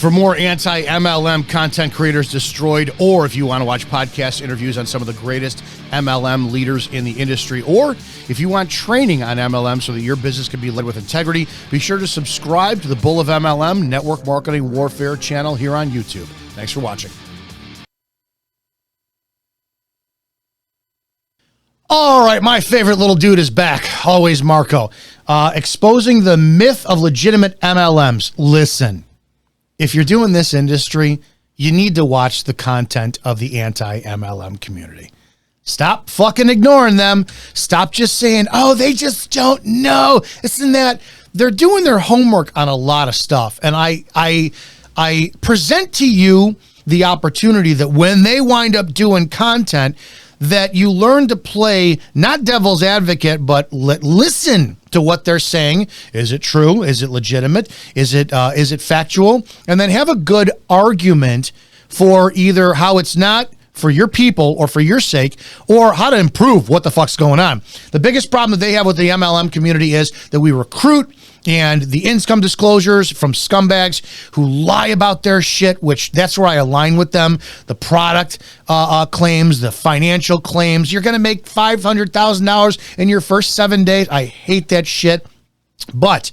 For more anti-MLM content creators destroyed, or if you want to watch podcast interviews on some of the greatest MLM leaders in the industry, or if you want training on MLM so that your business can be led with integrity, be sure to subscribe to the Bull of MLM Network Marketing Warfare channel here on YouTube. Thanks for watching. All right, my favorite little dude is back, AlwaysMarco, exposing the myth of legitimate MLMs. Listen. If you're doing this industry, you need to watch the content of the anti-MLM community. Stop fucking ignoring them. Stop just saying, oh, they just don't know. Isn't that? They're doing their homework on a lot of stuff. And I present to you the opportunity that when they wind up doing content, that you learn to play not devil's advocate, but listen to what they're saying. Is it true? Is it legitimate? Is it factual? And then have a good argument for either how it's not for your people or for your sake, or how to improve what the fuck's going on. The biggest problem that they have with the MLM community is that we recruit and the income disclosures from scumbags who lie about their shit, which that's where I align with them. The product claims, the financial claims. You're going to make $500,000 in your first 7 days. I hate that shit. But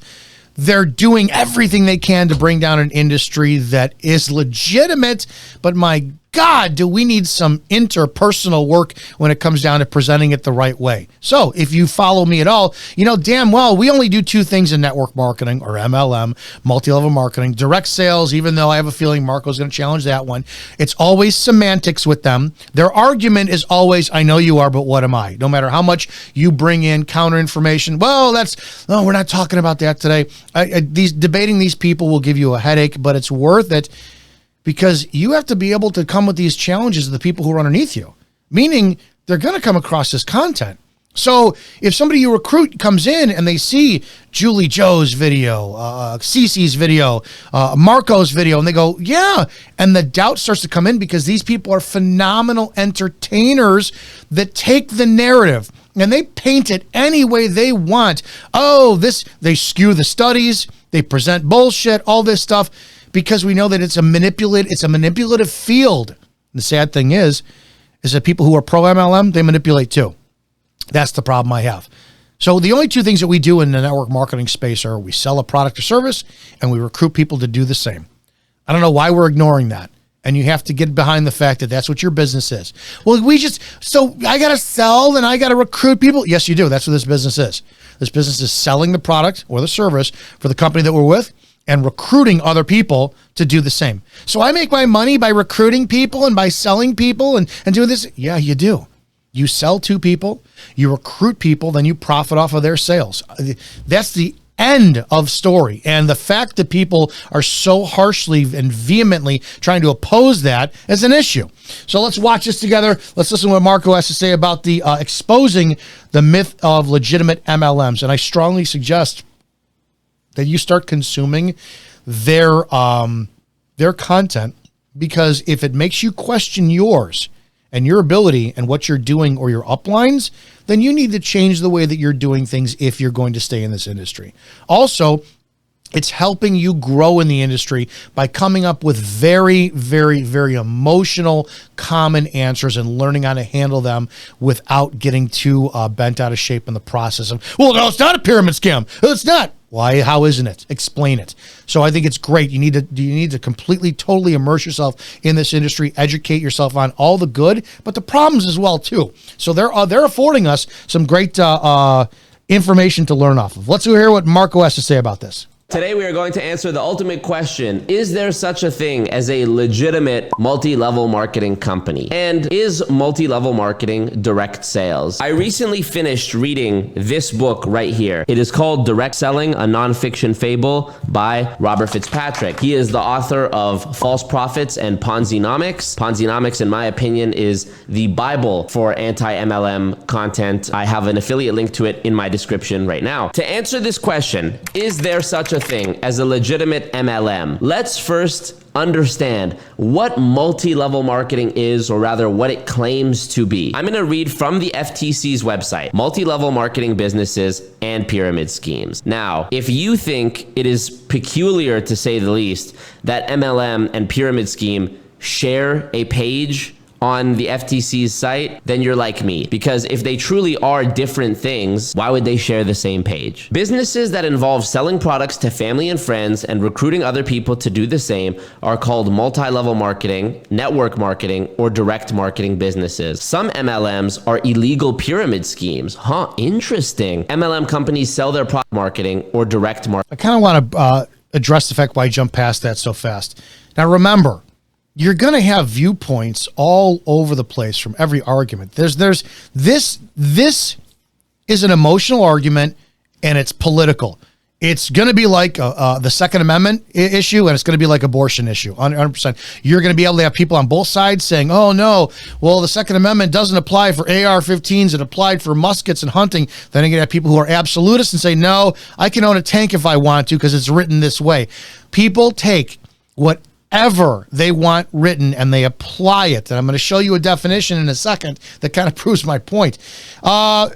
they're doing everything they can to bring down an industry that is legitimate. But my God, do we need some interpersonal work when it comes down to presenting it the right way. So if you follow me at all, you know damn well we only do two things in network marketing, or MLM, multi-level marketing. Direct sales, even though I have a feeling Marco's going to challenge that one, it's always semantics with them. Their argument is always, I know you are, but what am I? No matter how much you bring in counter information, well, we're not talking about that today. Debating these people will give you a headache, but it's worth it. Because you have to be able to come with these challenges to the people who are underneath you, meaning they're going to come across this content. So if somebody you recruit comes in and they see Julie Joe's video, Cece's video, Marco's video, and they go, yeah, and the doubt starts to come in because these people are phenomenal entertainers that take the narrative and they paint it any way they want. Oh, they skew the studies, they present bullshit, all this stuff. Because we know that it's a manipulative field. The sad thing is that people who are pro MLM, they manipulate too. That's the problem I have. So the only two things that we do in the network marketing space are we sell a product or service and we recruit people to do the same. I don't know why we're ignoring that. And you have to get behind the fact that that's what your business is. Well, so I got to sell and I got to recruit people. Yes, you do. That's what this business is. This business is selling the product or the service for the company that we're with, and recruiting other people to do the same. So I make my money by recruiting people and by selling people and doing this. Yeah, you do. You sell to people, you recruit people, then you profit off of their sales. That's the end of story. And the fact that people are so harshly and vehemently trying to oppose that is an issue. So let's watch this together. Let's listen to what Marco has to say about the exposing the myth of legitimate MLMs. And I strongly suggest that you start consuming their content, because if it makes you question yours and your ability and what you're doing or your uplines, then you need to change the way that you're doing things if you're going to stay in this industry. Also, it's helping you grow in the industry by coming up with very, very, very emotional, common answers and learning how to handle them without getting too bent out of shape in the process of, well, no, it's not a pyramid scam. It's not. Why? How isn't it? Explain it. So I think it's great. You need to completely, totally immerse yourself in this industry, educate yourself on all the good, but the problems as well too. So they're affording us some great information to learn off of. Let's hear what Marco has to say about this. Today we are going to answer the ultimate question. Is there such a thing as a legitimate multi-level marketing company? And is multi-level marketing direct sales? I recently finished reading this book right here. It is called Direct Selling, a Nonfiction Fable by Robert Fitzpatrick. He is the author of False Prophets and Ponzi-nomics. Ponzi-nomics, in my opinion, is the Bible for anti-MLM content. I have an affiliate link to it in my description right now. To answer this question, is there such a a thing as a legitimate MLM? Let's first understand what multi-level marketing is, or rather what it claims to be. I'm going to read from the FTC's website, multi-level marketing businesses and pyramid schemes. Now, if you think it is peculiar, to say the least, that MLM and pyramid scheme share a page on the FTC's site, then you're like me. Because if they truly are different things, why would they share the same page? Businesses that involve selling products to family and friends and recruiting other people to do the same are called multi-level marketing, network marketing, or direct marketing businesses. Some MLMs are illegal pyramid schemes. Interesting. MLM companies sell their product marketing or direct marketing. I kind of want to address the fact why I jumped past that so fast. Now remember, you're going to have viewpoints all over the place from every argument. This is an emotional argument, and it's political. It's going to be like the Second Amendment issue, and it's going to be like abortion issue, 100%. You're going to be able to have people on both sides saying, oh, no, well, the Second Amendment doesn't apply for AR-15s. It applied for muskets and hunting. Then you're going to have people who are absolutists and say, no, I can own a tank if I want to because it's written this way. People take whatever they want written and they apply it. And I'm going to show you a definition in a second that kind of proves my point.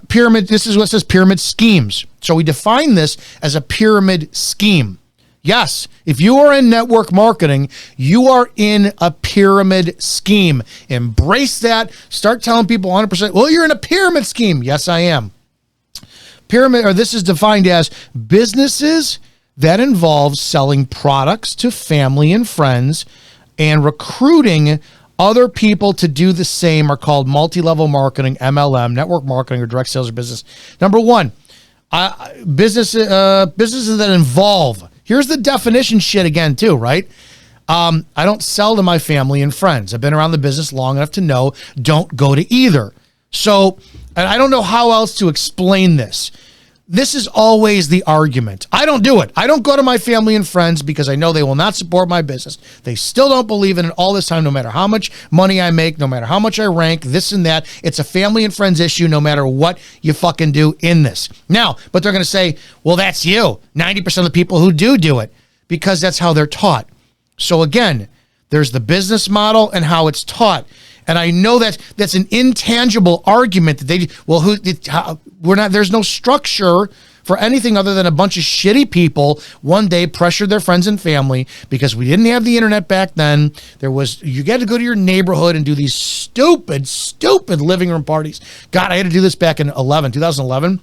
Pyramid, this is what says pyramid schemes. So we define this as a pyramid scheme. Yes, if you are in network marketing, you are in a pyramid scheme. Embrace that. Start telling people 100%, well, you're in a pyramid scheme. Yes, I am. Pyramid, or this is defined as businesses that involves selling products to family and friends and recruiting other people to do the same are called multi-level marketing, MLM, network marketing, or direct sales or business. Number one, businesses that involve. Here's the definition shit again too, right? I don't sell to my family and friends. I've been around the business long enough to know don't go to either. So, and I don't know how else to explain this. This is always the argument. I don't do it. I don't go to my family and friends because I know they will not support my business. They still don't believe in it all this time, no matter how much money I make, no matter how much I rank, this and that. It's a family and friends issue no matter what you fucking do in this. Now, but they're going to say, well, that's you. 90% of the people who do it because that's how they're taught. So again, there's the business model and how it's taught. And I know that that's an intangible argument that there's no structure for anything other than a bunch of shitty people one day pressured their friends and family because we didn't have the internet back then. You had to go to your neighborhood and do these stupid living room parties. God, I had to do this back in 2011.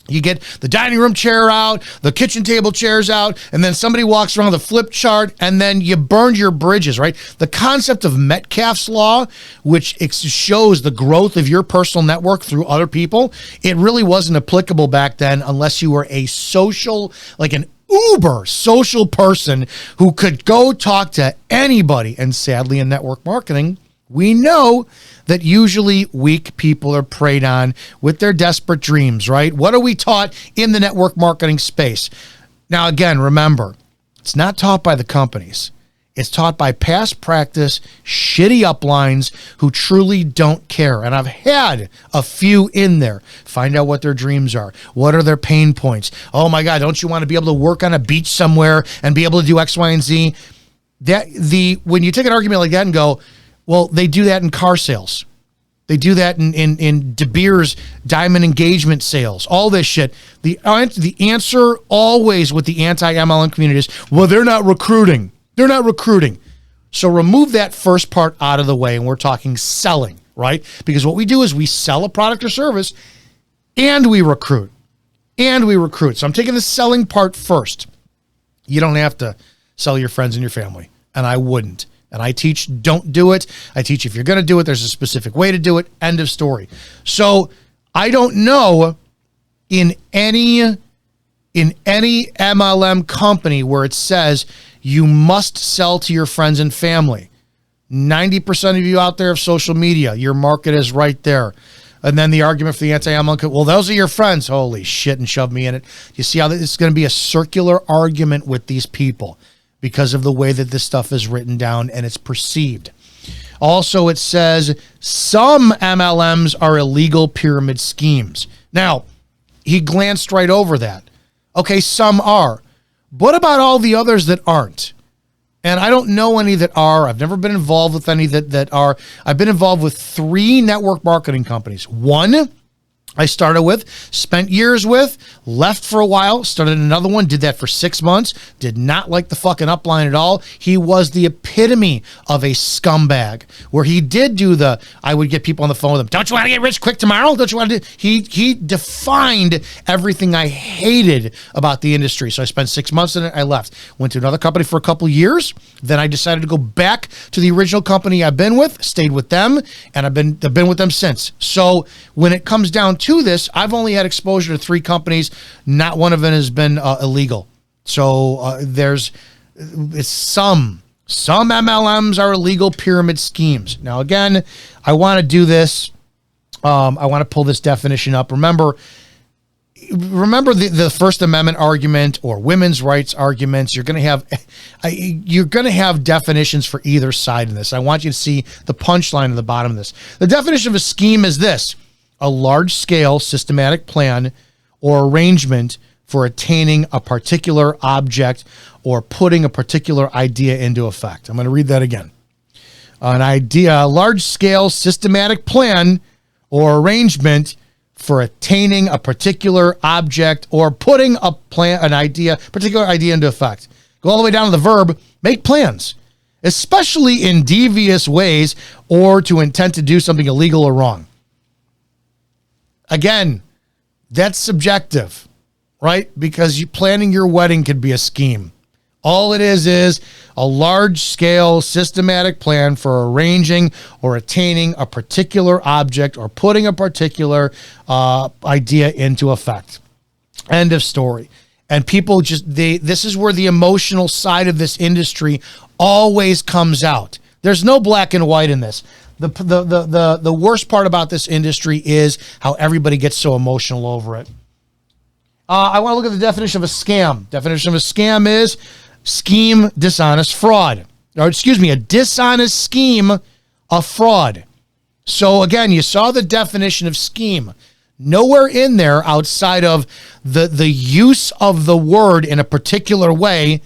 You get the dining room chair out, the kitchen table chairs out, and then somebody walks around with a flip chart, and then you burned your bridges, right? The concept of Metcalfe's law, which shows the growth of your personal network through other people, it really wasn't applicable back then unless you were a social, like an uber social person who could go talk to anybody. And sadly, in network marketing, we know that usually weak people are preyed on with their desperate dreams, right? What are we taught in the network marketing space? Now, again, remember, it's not taught by the companies. It's taught by past practice, shitty uplines who truly don't care. And I've had a few in there. Find out what their dreams are. What are their pain points? Oh my God, don't you want to be able to work on a beach somewhere and be able to do X, Y, and Z? When you take an argument like that and go, well, they do that in car sales. They do that in De Beers diamond engagement sales, all this shit. The answer always with the anti-MLM community is, well, they're not recruiting. They're not recruiting. So remove that first part out of the way, and we're talking selling, right? Because what we do is we sell a product or service, and we recruit. So I'm taking the selling part first. You don't have to sell your friends and your family, and I wouldn't. And I teach, don't do it. I teach if you're going to do it, there's a specific way to do it. End of story. So I don't know in any MLM company where it says you must sell to your friends and family. 90% of you out there have social media. Your market is right there. And then the argument for the anti-MLM, well, those are your friends. Holy shit, and shove me in it. You see how this is going to be a circular argument with these people, because of the way that this stuff is written down and it's perceived. Also, it says some MLMs are illegal pyramid schemes. Now, he glanced right over that. Okay, some are. What about all the others that aren't? And I don't know any that are. I've never been involved with any that are. I've been involved with 3 network marketing companies. One I started with, spent years with, left for a while, started another one, did that for 6 months, did not like the fucking upline at all. He was the epitome of a scumbag, where he did do I would get people on the phone with him, don't you want to get rich quick tomorrow? Don't you want to do, he defined everything I hated about the industry. So I spent 6 months in it, I left. Went to another company for a couple years, then I decided to go back to the original company I've been with, stayed with them, and I've been with them since. So when it comes down to this, I've only had exposure to 3 companies. Not one of them has been illegal. So there's some MLMs are illegal pyramid schemes. Now, again, I want to do this. I want to pull this definition up. Remember the First Amendment argument or women's rights arguments. You're going to have definitions for either side in this. I want you to see the punchline at the bottom of this. The definition of a scheme is this: a large-scale systematic plan or arrangement for attaining a particular object or putting a particular idea into effect. I'm going to read that again. A large-scale systematic plan or arrangement for attaining a particular object or putting a particular idea into effect. Go all the way down to the verb, make plans, especially in devious ways or to intend to do something illegal or wrong. Again, that's subjective, right? Because planning your wedding could be a scheme. All it is a large-scale systematic plan for arranging or attaining a particular object or putting a particular idea into effect. End of story. And people this is where the emotional side of this industry always comes out. There's no black and white in this. The worst part about this industry is how everybody gets so emotional over it. I want to look at the definition of a scam. Definition of a scam is scheme, dishonest, fraud. Or excuse me, a dishonest scheme, a fraud. So again, you saw the definition of scheme. Nowhere in there outside of the use of the word in a particular way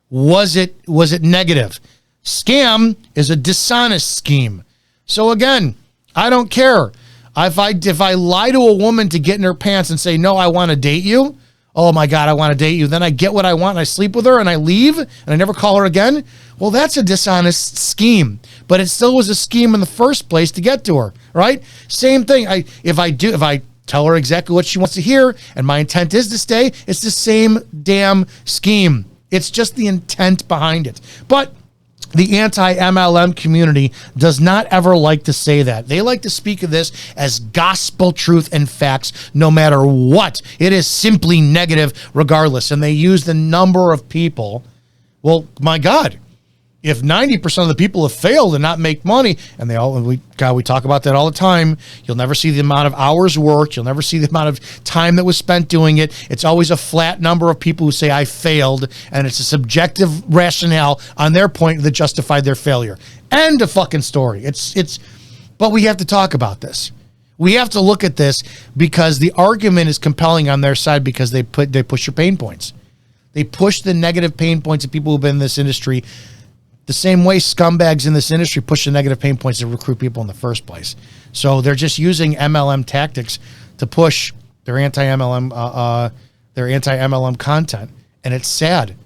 was it negative. Scam is a dishonest scheme. So again, I don't care. If I lie to a woman to get in her pants and say, no, I want to date you. Oh my God, I want to date you. Then I get what I want and I sleep with her and I leave and I never call her again. Well, that's a dishonest scheme, but it still was a scheme in the first place to get to her, right? Same thing. If I tell her exactly what she wants to hear and my intent is to stay, it's the same damn scheme. It's just the intent behind it. But the anti-MLM community does not ever like to say that. They like to speak of this as gospel truth and facts, no matter what. It is simply negative regardless. And they use the number of people. Well, my God, if 90% of the people have failed and not make money, and we talk about that all the time. You'll never see the amount of hours worked. You'll never see the amount of time that was spent doing it. It's always a flat number of people who say I failed, and it's a subjective rationale on their point that justified their failure. End of fucking story. But we have to talk about this. We have to look at this because the argument is compelling on their side because they push your pain points. They push the negative pain points of people who've been in this industry the same way scumbags in this industry push the negative pain points to recruit people in the first place. So they're just using MLM tactics to push their anti-MLM content, and it's sad.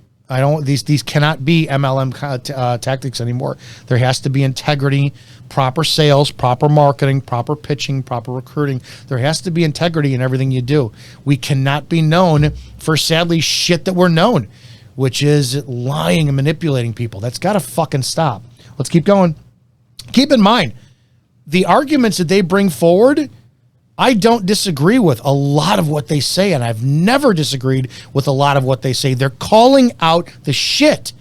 These cannot be MLM tactics anymore. There has to be integrity, proper sales, proper marketing, proper pitching, proper recruiting. There has to be integrity in everything you do. We cannot be known for sadly shit that we're known, which is lying and manipulating people. That's got to fucking stop. Let's keep going. Keep in mind, the arguments that they bring forward, I don't disagree with a lot of what they say, and I've never disagreed with a lot of what they say. They're calling out the shit.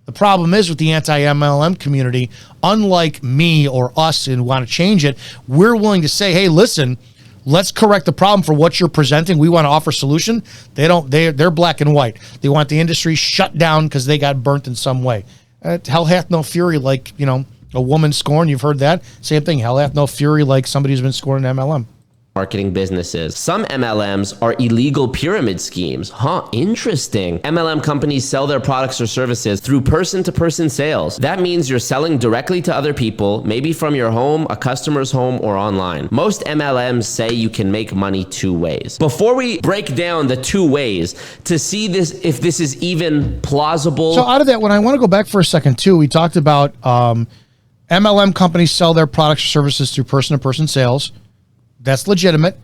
The problem is with the anti-MLM community, unlike me or us and want to change it, we're willing to say, hey, listen, let's correct the problem for what you're presenting. We want to offer a solution. They're black and white. They want the industry shut down because they got burnt in some way. Hell hath no fury like, a woman scorned. You've heard that. Same thing. Hell hath no fury like somebody who's been scorned in MLM. marketing businesses. Some MLMs are illegal pyramid schemes. Interesting. MLM companies sell their products or services through person-to-person sales. That means you're selling directly to other people, maybe from your home, a customer's home, or online. Most MLMs say you can make money two ways. Before we break down the two ways to see this, if this is even plausible. So out of that, when I want to go back for a second too, we talked about MLM companies sell their products or services through person-to-person sales. That's legitimate.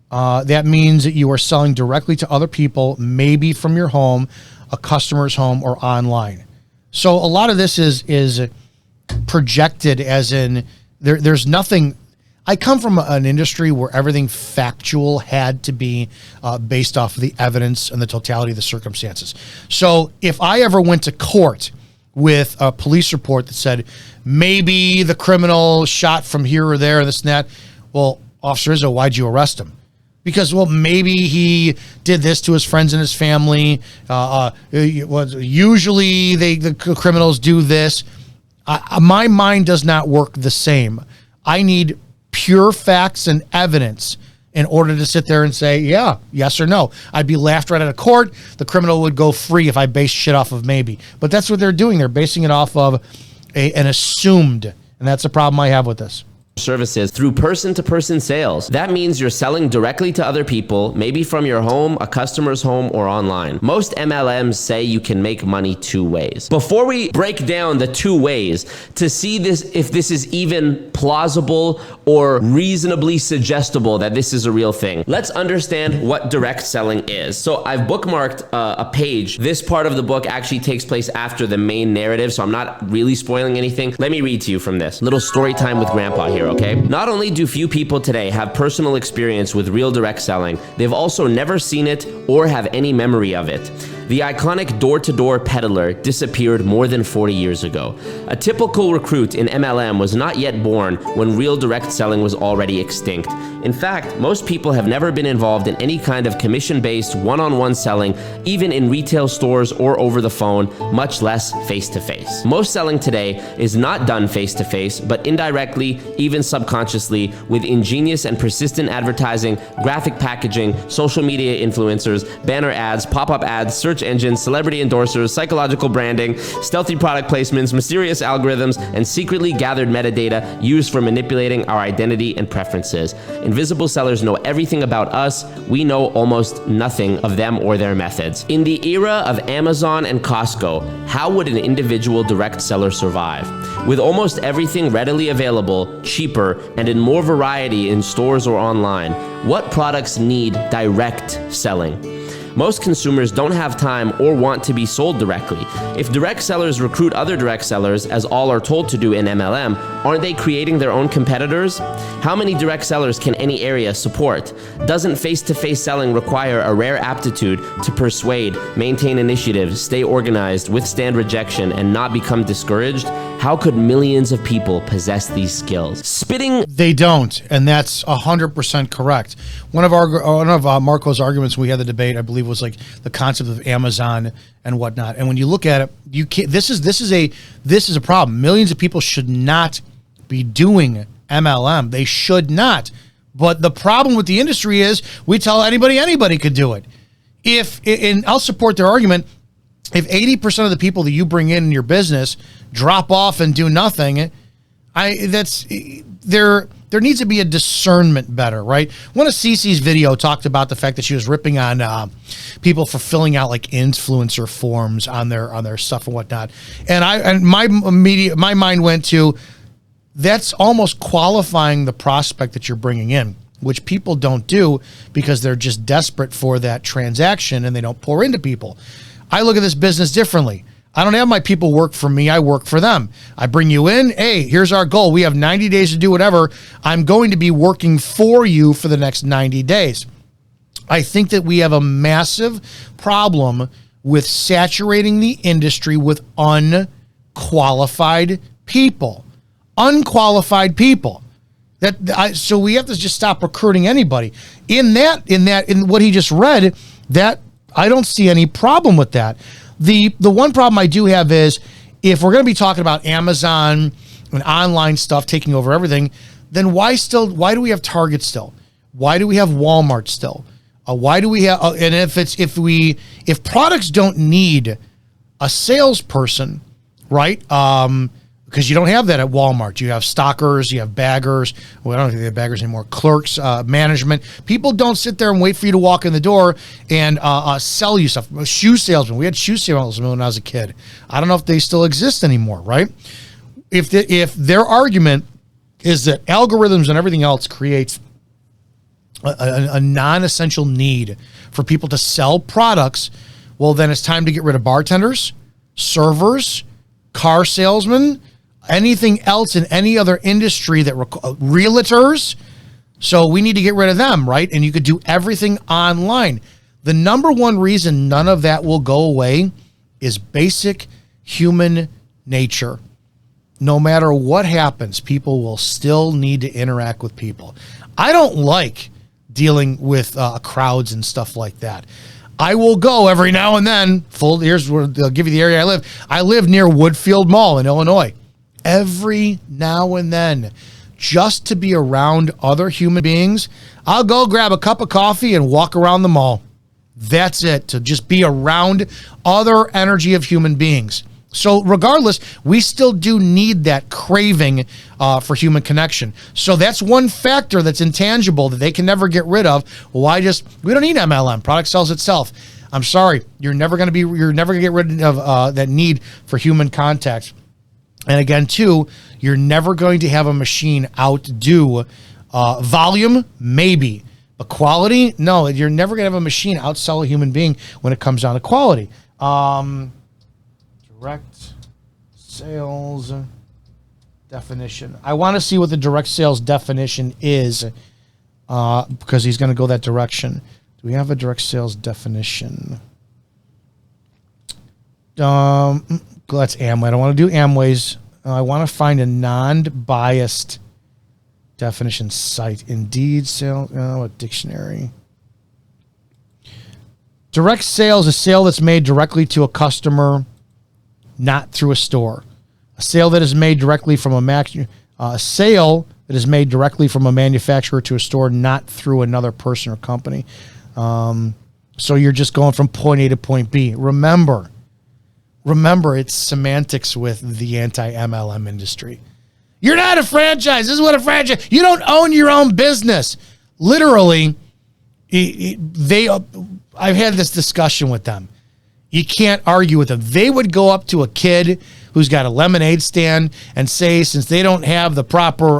That means that you are selling directly to other people, maybe from your home, a customer's home, or online. So a lot of this is projected as in there's nothing. I come from an industry where everything factual had to be based off of the evidence and the totality of the circumstances. So if I ever went to court with a police report that said maybe the criminal shot from here or there, this and that, well, Officer Izzo, why'd you arrest him? Because, well, maybe he did this to his friends and his family. Usually the criminals do this. My mind does not work the same. I need pure facts and evidence in order to sit there and say, yeah, yes or no. I'd be laughed right out of court. The criminal would go free if I based shit off of maybe. But that's what they're doing. They're basing it off of an assumed, and that's the problem I have with this. Services through person-to-person sales. That means you're selling directly to other people, maybe from your home, a customer's home, or online. Most MLMs say you can make money two ways. Before we break down the two ways to see this, if this is even plausible or reasonably suggestible that this is a real thing, let's understand what direct selling is. So I've bookmarked a page. This part of the book actually takes place after the main narrative, so I'm not really spoiling anything. Let me read to you from this. Little story time with Grandpa here. Okay? Not only do few people today have personal experience with real direct selling, they've also never seen it or have any memory of it. The iconic door-to-door peddler disappeared more than 40 years ago. A typical recruit in MLM was not yet born when real direct selling was already extinct. In fact, most people have never been involved in any kind of commission-based one-on-one selling, even in retail stores or over the phone, much less face-to-face. Most selling today is not done face-to-face, but indirectly, even subconsciously, with ingenious and persistent advertising, graphic packaging, social media influencers, banner ads, pop-up ads, search engines, celebrity endorsers, psychological branding, stealthy product placements, mysterious algorithms, and secretly gathered metadata used for manipulating our identity and preferences. Invisible sellers know everything about us. We know almost nothing of them or their methods. In the era of Amazon and Costco, how would an individual direct seller survive? With almost everything readily available, cheaper, and in more variety in stores or online, what products need direct selling? Most consumers don't have time or want to be sold directly. If direct sellers recruit other direct sellers, as all are told to do in MLM, aren't they creating their own competitors? How many direct sellers can any area support? Doesn't face-to-face selling require a rare aptitude to persuade, maintain initiative, stay organized, withstand rejection, and not become discouraged? How could millions of people possess these skills? They don't, and that's 100% correct. One of Marco's arguments when we had the debate, I believe, was like the concept of Amazon and whatnot. And when you look at it, you can't. This is a problem. Millions of people should not be doing MLM. They should not. But the problem with the industry is we tell anybody could do it. And I'll support their argument. If 80% of the people that you bring in your business drop off and do nothing, there needs to be a discernment better, right? One of Cece's video talked about the fact that she was ripping on people for filling out like influencer forms on their stuff and whatnot. And my mind went to, that's almost qualifying the prospect that you're bringing in, which people don't do because they're just desperate for that transaction and they don't pour into people. I look at this business differently. I don't have my people work for me. I work for them. I bring you in. Hey, here's our goal. We have 90 days to do whatever. I'm going to be working for you for the next 90 days. I think that we have a massive problem with saturating the industry with unqualified people. Unqualified people. So we have to just stop recruiting anybody. In what he just read, that I don't see any problem with that. The one problem I do have is if we're going to be talking about Amazon and online stuff taking over everything, then why do we have Target still? Why do we have Walmart still? Why do we have, and if products don't need a salesperson, right? Because you don't have that at Walmart. You have stockers, you have baggers. Well, I don't think they have baggers anymore. Clerks, management. People don't sit there and wait for you to walk in the door and sell you stuff. Shoe salesmen. We had shoe salesmen when I was a kid. I don't know if they still exist anymore, right? If their argument is that algorithms and everything else creates a non-essential need for people to sell products, well, then it's time to get rid of bartenders, servers, car salesmen, anything else in any other industry that realtors. So we need to get rid of them, right? And you could do everything online. The number one reason none of that will go away is basic human nature. No matter what happens, people will still need to interact with people. I don't like dealing with crowds and stuff like that. I will go every now and then. Here's where they'll give you the area I live. I live near Woodfield Mall in Illinois. Every now and then, just to be around other human beings, I'll go grab a cup of coffee and walk around the mall. That's it, to just be around other energy of human beings. So regardless, we still do need that craving for human connection. So that's one factor that's intangible that they can never get rid of. We don't need MLM. Product sells itself. I'm sorry. You're never going to get rid of that need for human contact. And again, too, you're never going to have a machine outdo volume, maybe. But quality, no, you're never going to have a machine outsell a human being when it comes down to quality. Direct sales definition. I want to see what the direct sales definition is because he's going to go that direction. Do we have a direct sales definition? That's Amway. I don't want to do Amway's. I want to find a non-biased definition site. Indeed, sales, a dictionary. Direct sales is a sale that's made directly to a customer, not through a store. A sale that is made directly from a sale that is made directly from a manufacturer to a store, not through another person or company. So you're just going from point A to point B. Remember, it's semantics with the anti-MLM industry. You're not a franchise. This is what a franchise. You don't own your own business. Literally, I've had this discussion with them. You can't argue with them. They would go up to a kid who's got a lemonade stand and say, since they don't have the proper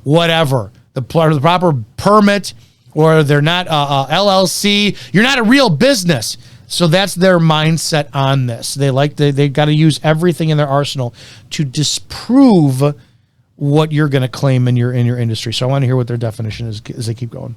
the proper permit, or they're not LLC, you're not a real business. So that's their mindset on this. They got to use everything in their arsenal to disprove what you're going to claim in your industry. So I want to hear what their definition is as they keep going.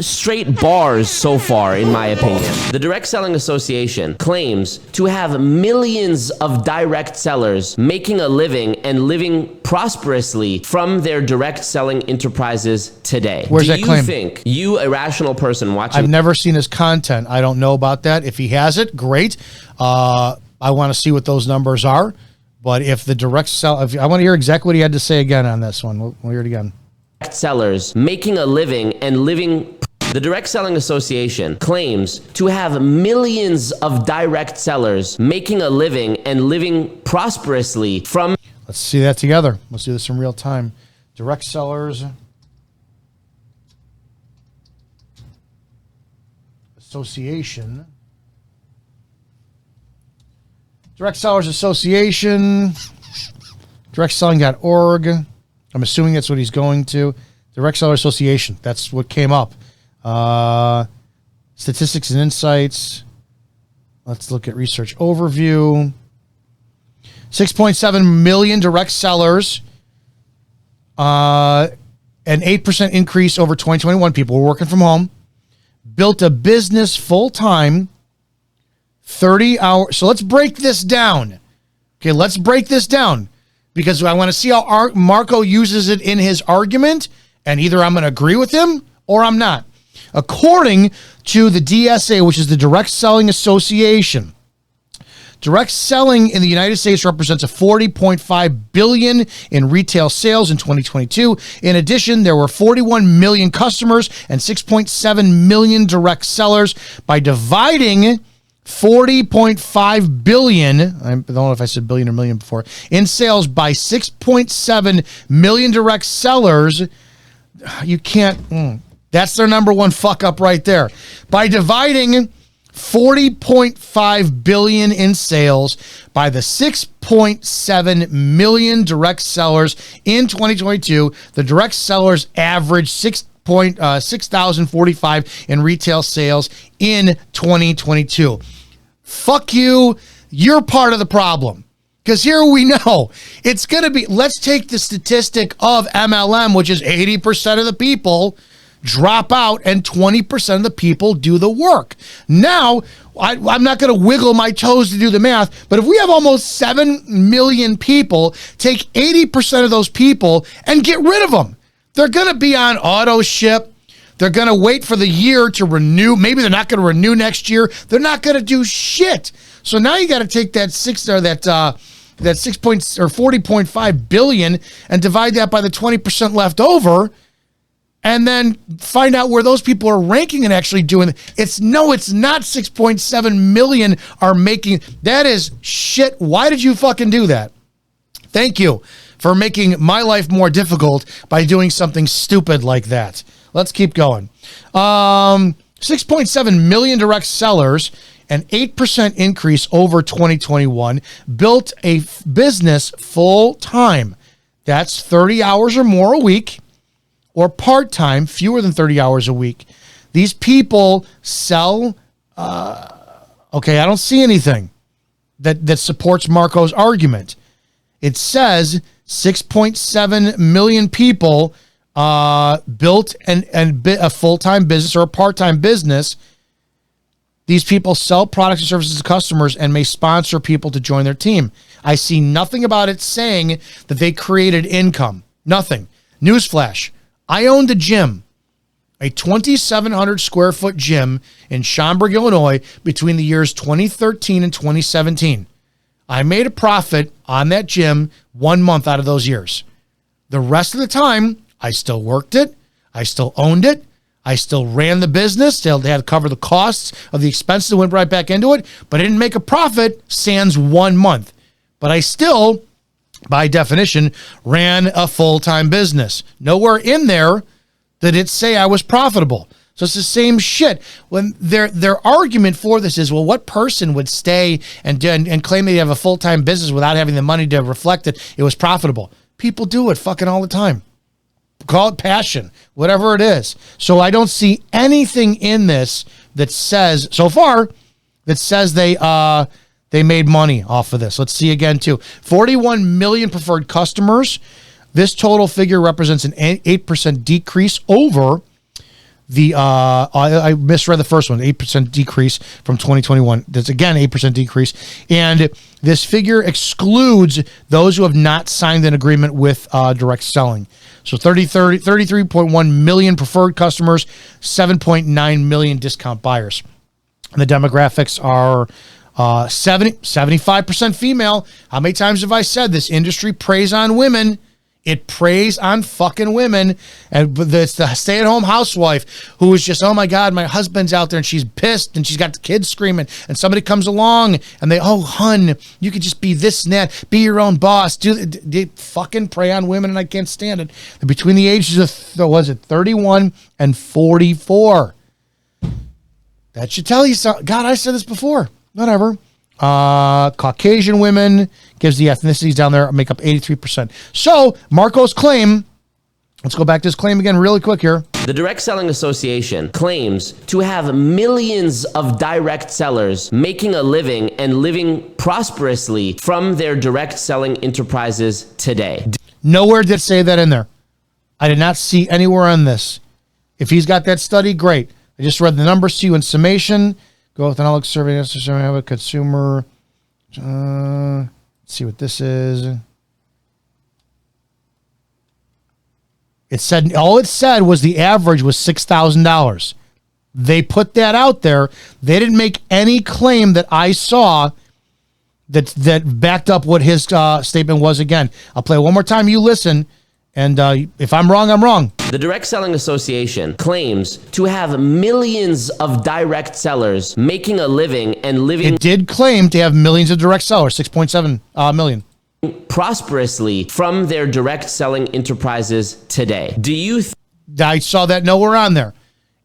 Straight bars so far, in my opinion. The Direct Selling Association claims to have millions of direct sellers making a living and living prosperously from their direct selling enterprises today. Where's that claim? Do you think, you, a rational person watching... I've never seen his content. I don't know about that. If he has it, great. I want to see what those numbers are. But if the direct sell... I want to hear exactly what he had to say again on this one. We'll hear it again. Sellers making a living and living... The Direct Selling Association claims to have millions of direct sellers making a living and living prosperously from... Let's see that together. Let's do this in real time. Direct Sellers Association. Direct Sellers Association. DirectSelling.org. I'm assuming that's what he's going to. Direct Seller Association. That's what came up. Statistics and insights. Let's look at research overview. 6.7 million direct sellers. An 8% increase over 2021. People were working from home. Built a business full-time. 30 hours. So let's break this down. Okay, let's break this down. Because I want to see how Marco uses it in his argument. And either I'm going to agree with him or I'm not. According to the DSA, which is the Direct Selling Association, Direct selling in the United States represents a $40.5 billion in retail sales in 2022. In addition, there were 41 million customers and 6.7 million direct sellers. By dividing 40.5 billion, I don't know if I said billion or million before, in sales by 6.7 million direct sellers, you can't, that's their number one fuck up right there. By dividing 40.5 billion in sales by the 6.7 million direct sellers in 2022, the direct sellers averaged 6,045 in retail sales in 2022. Fuck you. You're part of the problem. Because here we know it's going to be, let's take the statistic of MLM, which is 80% of the people drop out and 20% of the people do the work. Now, I'm not going to wiggle my toes to do the math, but if we have almost 7 million people, take 80% of those people and get rid of them. They're going to be on auto ship. They're going to wait for the year to renew. Maybe they're not going to renew next year. They're not going to do shit. So now you got to take that 40.5 billion and divide that by the 20% left over, and then find out where those people are ranking and actually doing it. It's not 6.7 million are making. That is shit. Why did you fucking do that? Thank you for making my life more difficult by doing something stupid like that. Let's keep going. 6.7 million direct sellers, an 8% increase over 2021, built a business full time. That's 30 hours or more a week, or part-time, fewer than 30 hours a week. These people sell, okay, I don't see anything that supports Marco's argument. It says 6.7 million people built a full-time business or a part-time business. These people sell products and services to customers and may sponsor people to join their team. I see nothing about it saying that they created income. Nothing. Newsflash. I owned a gym, a 2,700 square foot gym in Schaumburg, Illinois, between the years 2013 and 2017. I made a profit on that gym 1 month out of those years. The rest of the time, I still worked it. I still owned it. I still ran the business. They had to cover the costs of the expenses that went right back into it, but I didn't make a profit sans 1 month. But I still, by definition, ran a full-time business. Nowhere in there did it say I was profitable. So it's the same shit. When their argument for this is, well, what person would stay and claim they have a full-time business without having the money to reflect it was profitable? People do it fucking all the time. Call it passion, whatever it is. So I don't see anything in this that says, so far, that says they made money off of this. Let's see again, too. 41 million preferred customers. This total figure represents an 8% decrease over the, I misread the first one, 8% decrease from 2021. That's, again, 8% decrease. And this figure excludes those who have not signed an agreement with direct selling. So 33.1 million preferred customers, 7.9 million discount buyers. And the demographics are 75% female. How many times have I said this industry preys on women? It preys on fucking women. And it's the stay-at-home housewife who is just, oh my God, my husband's out there and she's pissed and she's got the kids screaming and somebody comes along and they, oh, hun, you could just be this and that. Be your own boss. They fucking prey on women and I can't stand it. And between the ages of, 31 and 44. That should tell you something. God, I said this before. Whatever. Caucasian women, gives the ethnicities down there, make up 83%. So Marco's claim, let's go back to his claim again really quick here. The Direct Selling Association claims to have millions of direct sellers making a living and living prosperously from their direct selling enterprises today. Nowhere did it say that in there. I did not see anywhere on this. If he's got that study, great. I just read the numbers to you in summation. Go with an Alex survey, have a consumer. Let's see what this is. It said, all it said was the average was $6,000. They put that out there. They didn't make any claim that I saw that backed up what his statement was. Again, I'll play it one more time. You listen, and if I'm wrong, I'm wrong. The Direct Selling Association claims to have millions of direct sellers making a living and living. It did claim to have millions of direct sellers, 6.7 million. Prosperously from their direct selling enterprises today. Do you I saw that nowhere on there.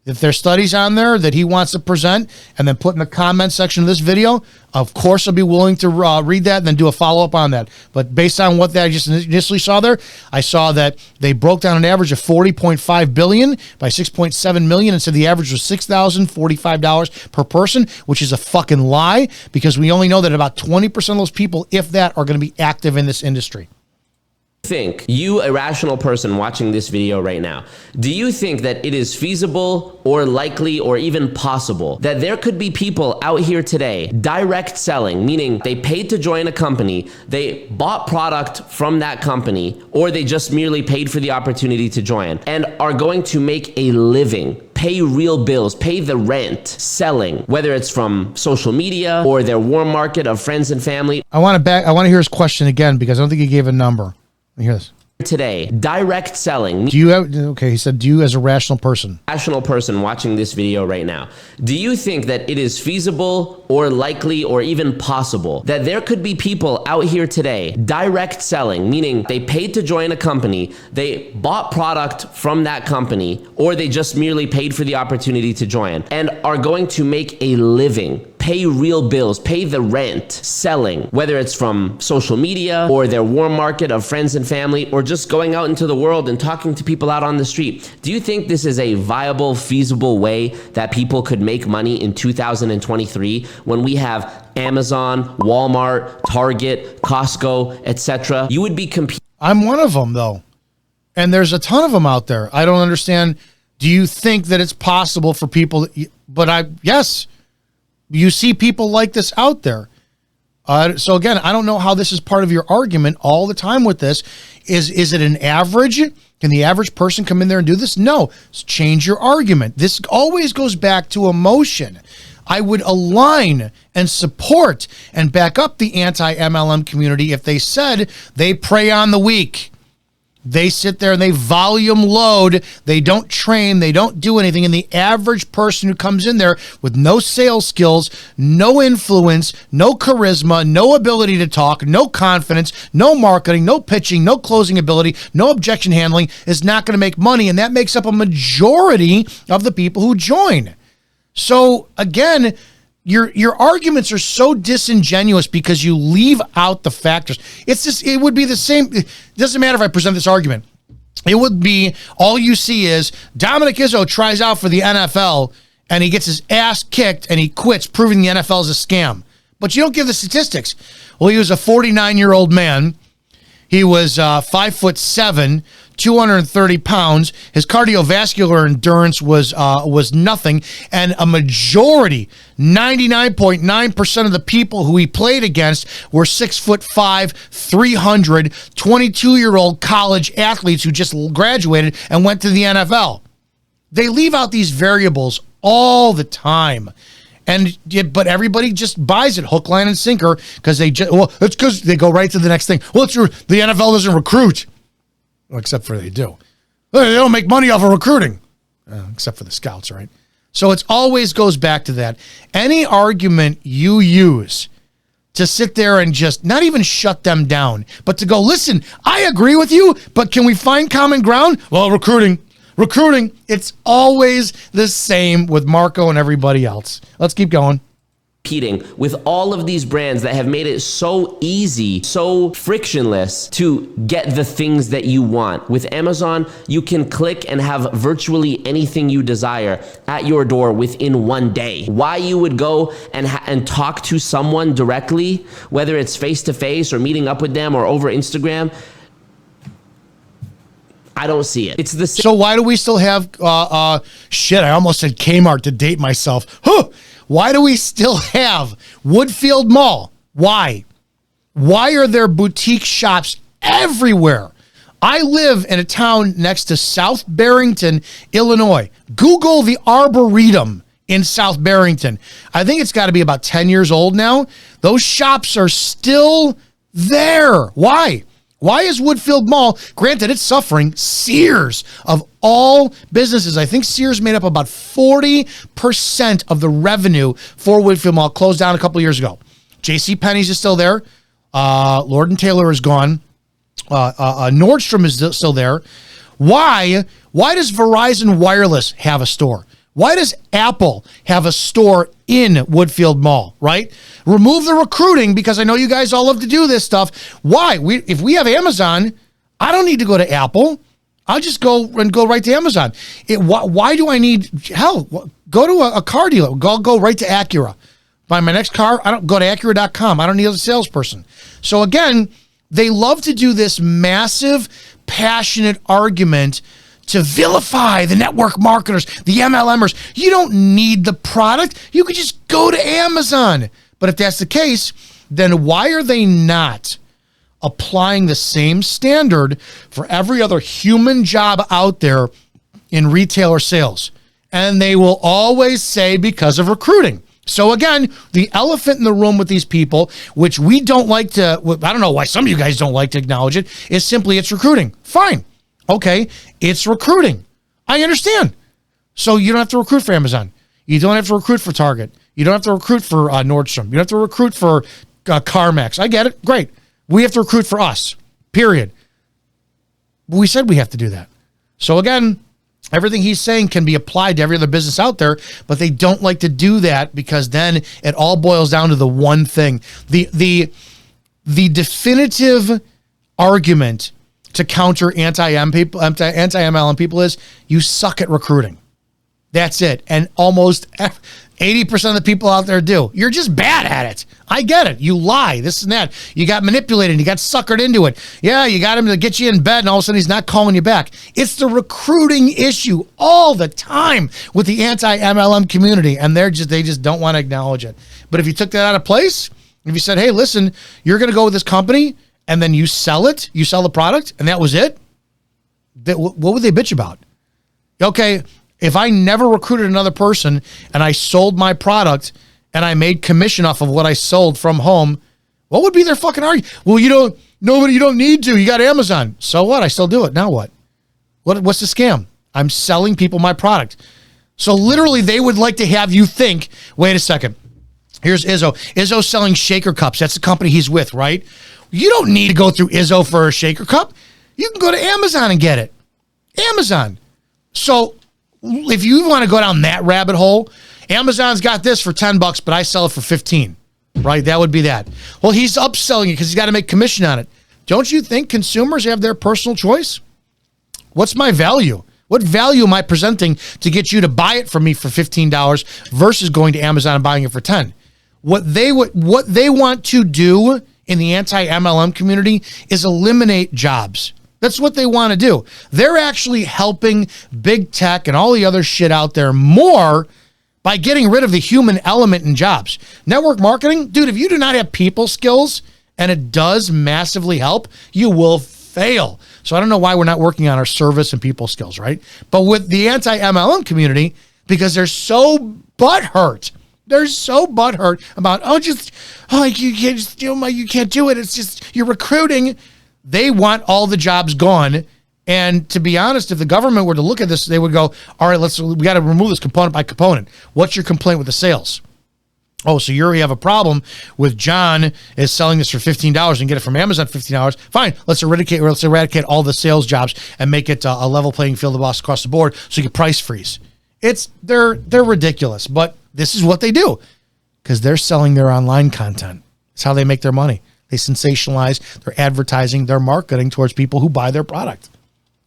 If there's studies on there that he wants to present and then put in the comment section of this video, of course I'll be willing to read that and then do a follow-up on that. But based on what I just initially saw there, I saw that they broke down an average of $40.5 billion by 6.7 million and said the average was $6,045 per person, which is a fucking lie because we only know that about 20% of those people, if that, are going to be active in this industry. think, you irrational person watching this video right now, do you think that it is feasible or likely or even possible that there could be people out here today direct selling, meaning they paid to join a company, they bought product from that company, or they just merely paid for the opportunity to join and are going to make a living, pay real bills, pay the rent, selling, whether it's from social media or their warm market of friends and family? I want to hear his question again because I don't think he gave a number. Hear this. Today, direct selling. Do you have, okay, he said, do you as a rational person Watching this video right now, do you think that it is feasible or likely or even possible that there could be people out here today direct selling, meaning they paid to join a company, they bought product from that company, or they just merely paid for the opportunity to join and are going to make a living, pay real bills, pay the rent, selling, whether it's from social media or their warm market of friends and family, or just going out into the world and talking to people out on the street? Do you think this is a viable, feasible way that people could make money in 2023 when we have Amazon, Walmart, Target, Costco, etc.? You would be competing. I'm one of them, though. And there's a ton of them out there. I don't understand. Do you think that it's possible for people? Yes, you see people like this out there. So again, I don't know how this is part of your argument all the time with this. Is it an average? Can the average person come in there and do this? No. Change your argument. This always goes back to emotion. I would align and support and back up the anti-MLM community if they said they prey on the weak. They sit there and they volume load. They don't train. They don't do anything. And the average person who comes in there with no sales skills, no influence, no charisma, no ability to talk, no confidence, no marketing, no pitching, no closing ability, no objection handling is not going to make money. And that makes up a majority of the people who join. So again, your arguments are so disingenuous because you leave out the factors. It would be the same. It doesn't matter if I present this argument. It would be all you see is Dominic Izzo tries out for the NFL and he gets his ass kicked and he quits, proving the NFL is a scam. But you don't give the statistics. Well, he was a 49-year-old man. He was 5'7", 230 pounds. His cardiovascular endurance was nothing, and a majority, 99.9% of the people who he played against were 6'5", 300, 22-year-old college athletes who just graduated and went to the NFL. They leave out these variables all the time. But everybody just buys it hook, line, and sinker because it's because they go right to the next thing. Well, it's true. The NFL doesn't recruit. Well, except for they do. They don't make money off of recruiting. Except for the scouts, right? So it always goes back to that. Any argument you use to sit there and just not even shut them down, but to go, listen, I agree with you, but can we find common ground? Well, recruiting. It's always the same with Marco and everybody else. Let's keep going. Competing with all of these brands that have made it so easy, so frictionless to get the things that you want. With Amazon, you can click and have virtually anything you desire at your door within one day. Why you would go and talk to someone directly, whether it's face-to-face or meeting up with them or over Instagram, I don't see it. It's the same. So why do we still have shit? I almost said Kmart to date myself. Why do we still have Woodfield Mall? Why? Why are there boutique shops everywhere? I live in a town next to South Barrington, Illinois. Google the Arboretum in South Barrington. I think it's got to be about 10 years old now. Those shops are still there. Why? Why is Woodfield Mall, granted it's suffering, Sears of all businesses, I think Sears made up about 40% of the revenue for Woodfield Mall, closed down a couple of years ago. JCPenney's is still there. Lord & Taylor is gone. Nordstrom is still there. Why does Verizon Wireless have a store? Why does Apple have a store in Woodfield Mall, right? Remove the recruiting, because I know you guys all love to do this stuff. Why? If we have Amazon, I don't need to go to Apple. I'll just go right to Amazon. Why do I need, hell, go to a car dealer. Go right to Acura. Buy my next car, I don't go to Acura.com. I don't need a salesperson. So again, they love to do this massive, passionate argument to vilify the network marketers, the MLMers. You don't need the product. You could just go to Amazon. But if that's the case, then why are they not applying the same standard for every other human job out there in retailer sales? And they will always say because of recruiting. So again, the elephant in the room with these people, which we don't like to, I don't know why some of you guys don't like to acknowledge it, is simply it's recruiting. Fine. Okay, it's recruiting. I understand. So you don't have to recruit for Amazon. You don't have to recruit for Target. You don't have to recruit for Nordstrom. You don't have to recruit for CarMax. I get it. Great. We have to recruit for us, period. We said we have to do that. So again, everything he's saying can be applied to every other business out there, but they don't like to do that because then it all boils down to the one thing. The definitive argument to counter anti-MLM people is you suck at recruiting. That's it. And almost 80% of the people out there do. You're just bad at it. I get it. You lie, this and that. You got manipulated and you got suckered into it. Yeah, you got him to get you in bed and all of a sudden he's not calling you back. It's the recruiting issue all the time with the anti-MLM community, and they just don't want to acknowledge it. But if you took that out of place, if you said, hey, listen, you're going to go with this company and then you sell the product, and that was it, what would they bitch about? Okay, if I never recruited another person and I sold my product and I made commission off of what I sold from home, what would be their fucking argument? Well, you don't need to. You got Amazon. So what? I still do it. Now what? What's the scam? I'm selling people my product. So literally they would like to have you think, wait a second. Here's Izzo. Izzo's selling shaker cups. That's the company he's with, right? You don't need to go through Izzo for a shaker cup. You can go to Amazon and get it. Amazon. So if you want to go down that rabbit hole, Amazon's got this for $10, but I sell it for 15, right? That would be that. Well, he's upselling it because he's got to make commission on it. Don't you think consumers have their personal choice? What's my value? What value am I presenting to get you to buy it from me for $15 versus going to Amazon and buying it for 10? What they want to do in the anti-MLM community is eliminate jobs. That's what they want to do. They're actually helping big tech and all the other shit out there more by getting rid of the human element in jobs. Network marketing, dude, if you do not have people skills, and it does massively help, you will fail. So I don't know why we're not working on our service and people skills, right? But with the anti-MLM community, because they're so butthurt. They're so butthurt about, you can't do it. It's just, you're recruiting. They want all the jobs gone. And to be honest, if the government were to look at this, they would go, all right, we got to remove this component by component. What's your complaint with the sales? Oh, so you have a problem with John is selling this for $15 and get it from Amazon for $15. Fine, let's eradicate all the sales jobs and make it a level playing field across the board so you can price freeze. They're ridiculous, but this is what they do because they're selling their online content. It's how they make their money. They sensationalize their advertising, their marketing towards people who buy their product.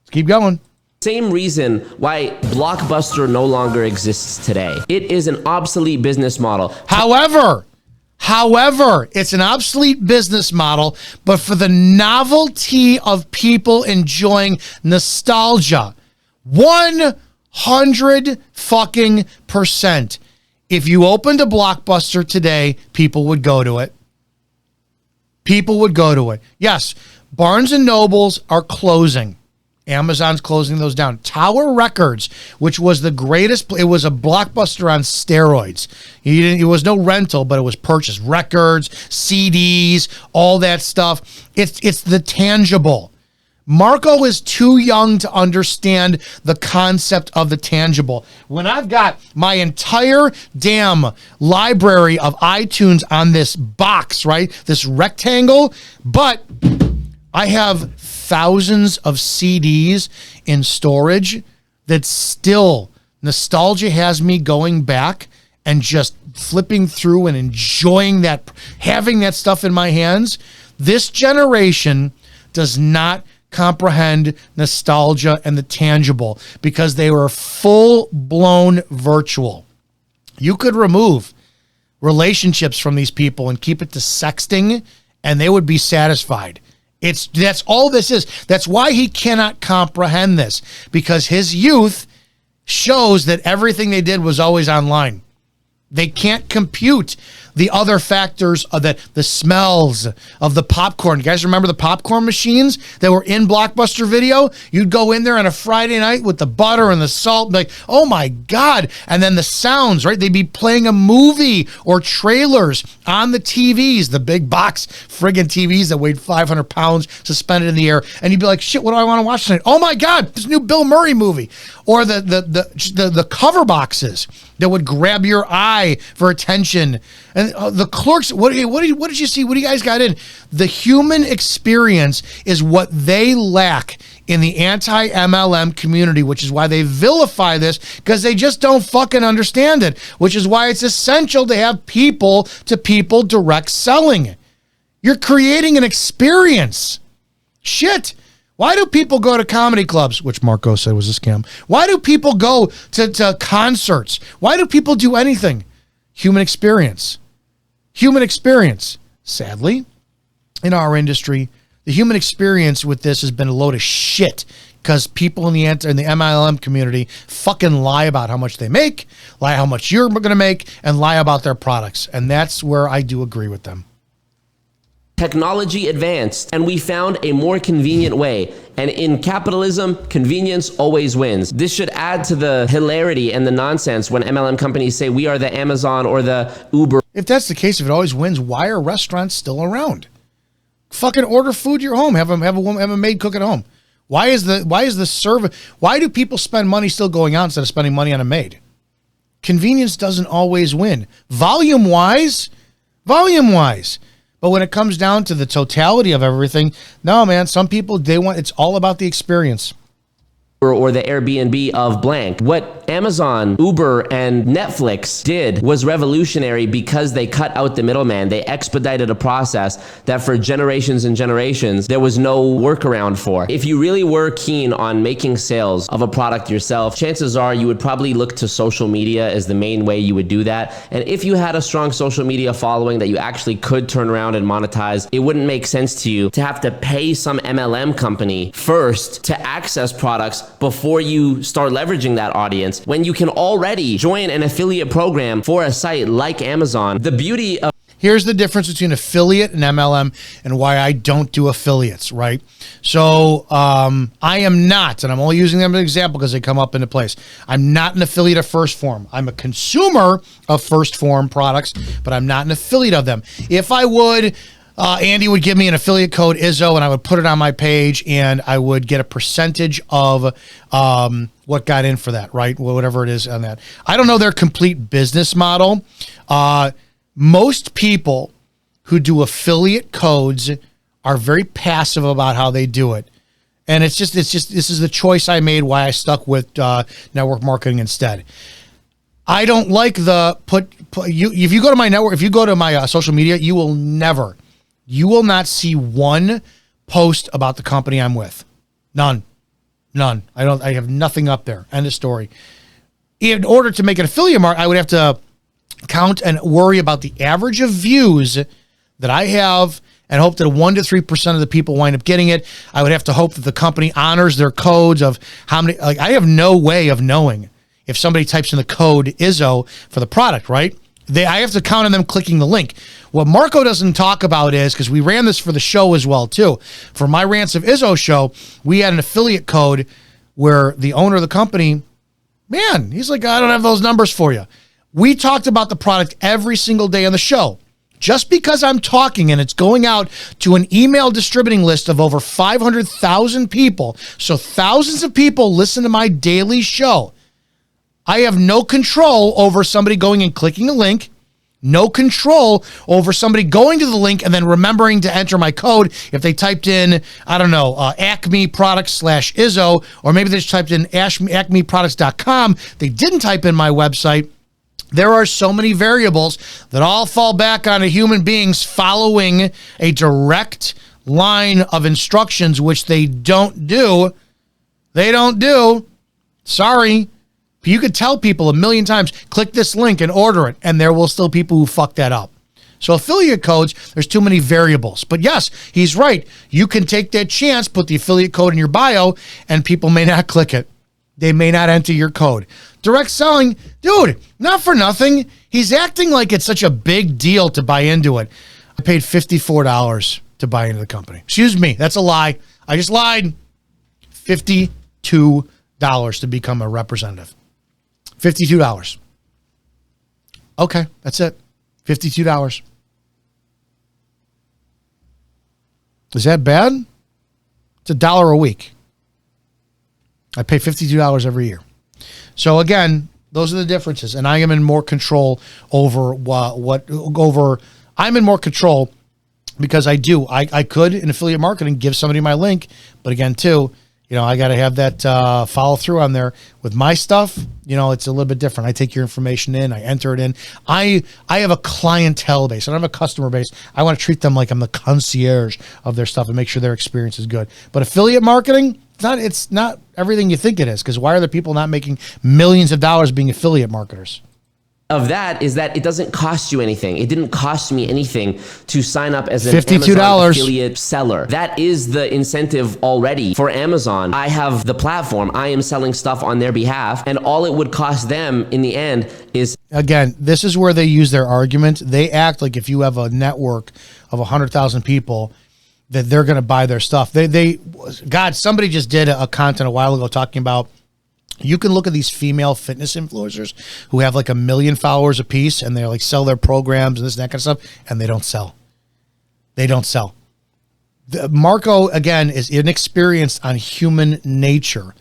Let's keep going. Same reason why Blockbuster no longer exists today. It is an obsolete business model. However, it's an obsolete business model, but for the novelty of people enjoying nostalgia, 100% if you opened a Blockbuster today, people would go to it. People would go to it. Yes, Barnes and Nobles are closing. Amazon's closing those down. Tower Records, which was the greatest, it was a Blockbuster on steroids. It was no rental, but it was purchase. Records, CDs, all that stuff. It's the tangible. Marco is too young to understand the concept of the tangible. When I've got my entire damn library of iTunes on this box, right? This rectangle, but I have thousands of CDs in storage that still nostalgia has me going back and just flipping through and enjoying that, having that stuff in my hands. This generation does not comprehend nostalgia and the tangible because they were full-blown virtual. You could remove relationships from these people and keep it to sexting and they would be satisfied. That's all this is. That's why he cannot comprehend this, because his youth shows that everything they did was always online. They can't compute the other factors of the smells of the popcorn. You guys remember the popcorn machines that were in Blockbuster Video? You'd go in there on a Friday night with the butter and the salt, like, oh my God. And then the sounds, right? They'd be playing a movie or trailers on the TVs, the big box friggin' TVs that weighed 500 pounds suspended in the air. And you'd be like, shit, what do I want to watch tonight? Oh my God, this new Bill Murray movie. Or the cover boxes that would grab your eye for attention. And the Clerks, what did you see? What do you guys got in? The human experience is what they lack in the anti-MLM community, which is why they vilify this, because they just don't fucking understand it, which is why it's essential to have people-to-people direct selling. You're creating an experience. Shit. Why do people go to comedy clubs, which Marco said was a scam? Why do people go to concerts? Why do people do anything? Human experience. Human experience. Sadly, in our industry, the human experience with this has been a load of shit because people in the MLM community fucking lie about how much they make, lie how much you're going to make, and lie about their products. And that's where I do agree with them. Technology advanced and we found a more convenient way. And in capitalism, convenience always wins. This should add to the hilarity and the nonsense when MLM companies say we are the Amazon or the Uber. If that's the case, if it always wins, why are restaurants still around? Fucking order food at your home. Have a maid cook at home. Why is the service? Why do people spend money still going out instead of spending money on a maid? Convenience doesn't always win. Volume wise. But when it comes down to the totality of everything, no, man, some people, it's all about the experience. Or the Airbnb of blank. What Amazon, Uber, and Netflix did was revolutionary because they cut out the middleman. They expedited a process that for generations and generations, there was no workaround for. If you really were keen on making sales of a product yourself, chances are you would probably look to social media as the main way you would do that. And if you had a strong social media following that you actually could turn around and monetize, it wouldn't make sense to you to have to pay some MLM company first to access products before you start leveraging that audience, when you can already join an affiliate program for a site like Amazon. The beauty of Here's the difference between affiliate and MLM and why I don't do affiliates, right? So I am not, and I'm only using them as an example because they come up into place. I'm not an affiliate of First Form. I'm a consumer of First Form products, but I'm not an affiliate of them. If I would, Andy would give me an affiliate code Izzo and I would put it on my page and I would get a percentage of what got in for that, right? Whatever it is on that. I don't know their complete business model. Most people who do affiliate codes are very passive about how they do it. And it's just this is the choice I made why I stuck with network marketing instead. I don't like if you go to my network, if you go to my social media, you will not see one post about the company I'm with. None. I have nothing up there. End of story. In order to make an affiliate mark, I would have to count and worry about the average of views that I have and hope that 1 to 3% of the people wind up getting it. I would have to hope that the company honors their codes of how many, I have no way of knowing if somebody types in the code Izzo for the product, right? I have to count on them clicking the link. What Marco doesn't talk about is, because we ran this for the show as well too. For my Rants of Izzo show, we had an affiliate code where the owner of the company, man, he's like, I don't have those numbers for you. We talked about the product every single day on the show. Just because I'm talking and it's going out to an email distributing list of over 500,000 people, so thousands of people listen to my daily show, I have no control over somebody going and clicking a link, no control over somebody going to the link and then remembering to enter my code. If they typed in, I don't know, Acme Products /Izzo, or maybe they just typed in acmeproducts.com, they didn't type in my website. There are so many variables that all fall back onto human beings following a direct line of instructions, which they don't do. They don't do. Sorry. You could tell people a million times, click this link and order it, and there will still people who fuck that up. So affiliate codes, there's too many variables. But yes, he's right. You can take that chance, put the affiliate code in your bio, and people may not click it. They may not enter your code. Direct selling, dude, not for nothing. He's acting like it's such a big deal to buy into it. I paid $54 to buy into the company. Excuse me, that's a lie. I just lied. $52 to become a representative. $52. Okay, that's it. $52. Is that bad? It's $1 a week. I pay $52 every year. So again, those are the differences, and I am in more control over I'm in more control because I could in affiliate marketing give somebody my link, but again, too, I got to have that follow through on there with my stuff. It's a little bit different. I take your information in, I enter it in. I have a clientele base. I don't have a customer base. I want to treat them like I'm the concierge of their stuff and make sure their experience is good. But affiliate marketing, it's not everything you think it is, because why are the people not making millions of dollars being affiliate marketers? Of that is that it doesn't cost you anything. It didn't cost me anything to sign up as an $52 Amazon affiliate seller. That is the incentive already for Amazon. I have the platform. I am selling stuff on their behalf, and all it would cost them in the end is... Again, this is where they use their argument. They act like if you have a network of 100,000 people, that they're going to buy their stuff. God, somebody just did a content a while ago talking about, you can look at these female fitness influencers who have like 1 million followers a piece, and they like sell their programs and this and that kind of stuff, and they don't sell. They don't sell. Marco, again, is inexperienced on human nature.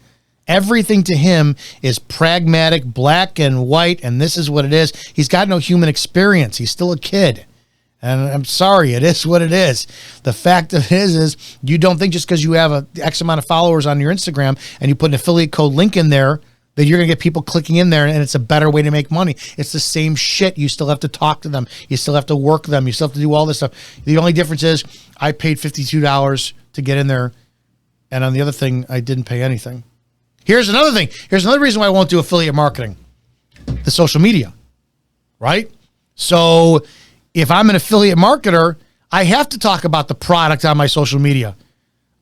Everything to him is pragmatic, black and white, and this is what it is. He's got no human experience. He's still a kid. And I'm sorry, it is what it is. The fact of it is you don't think just because you have a X amount of followers on your Instagram and you put an affiliate code link in there that you're going to get people clicking in there and it's a better way to make money. It's the same shit. You still have to talk to them. You still have to work them. You still have to do all this stuff. The only difference is I paid $52 to get in there, and on the other thing, I didn't pay anything. Here's another thing. Here's another reason why I won't do affiliate marketing. The social media, right? So if I'm an affiliate marketer, I have to talk about the product on my social media.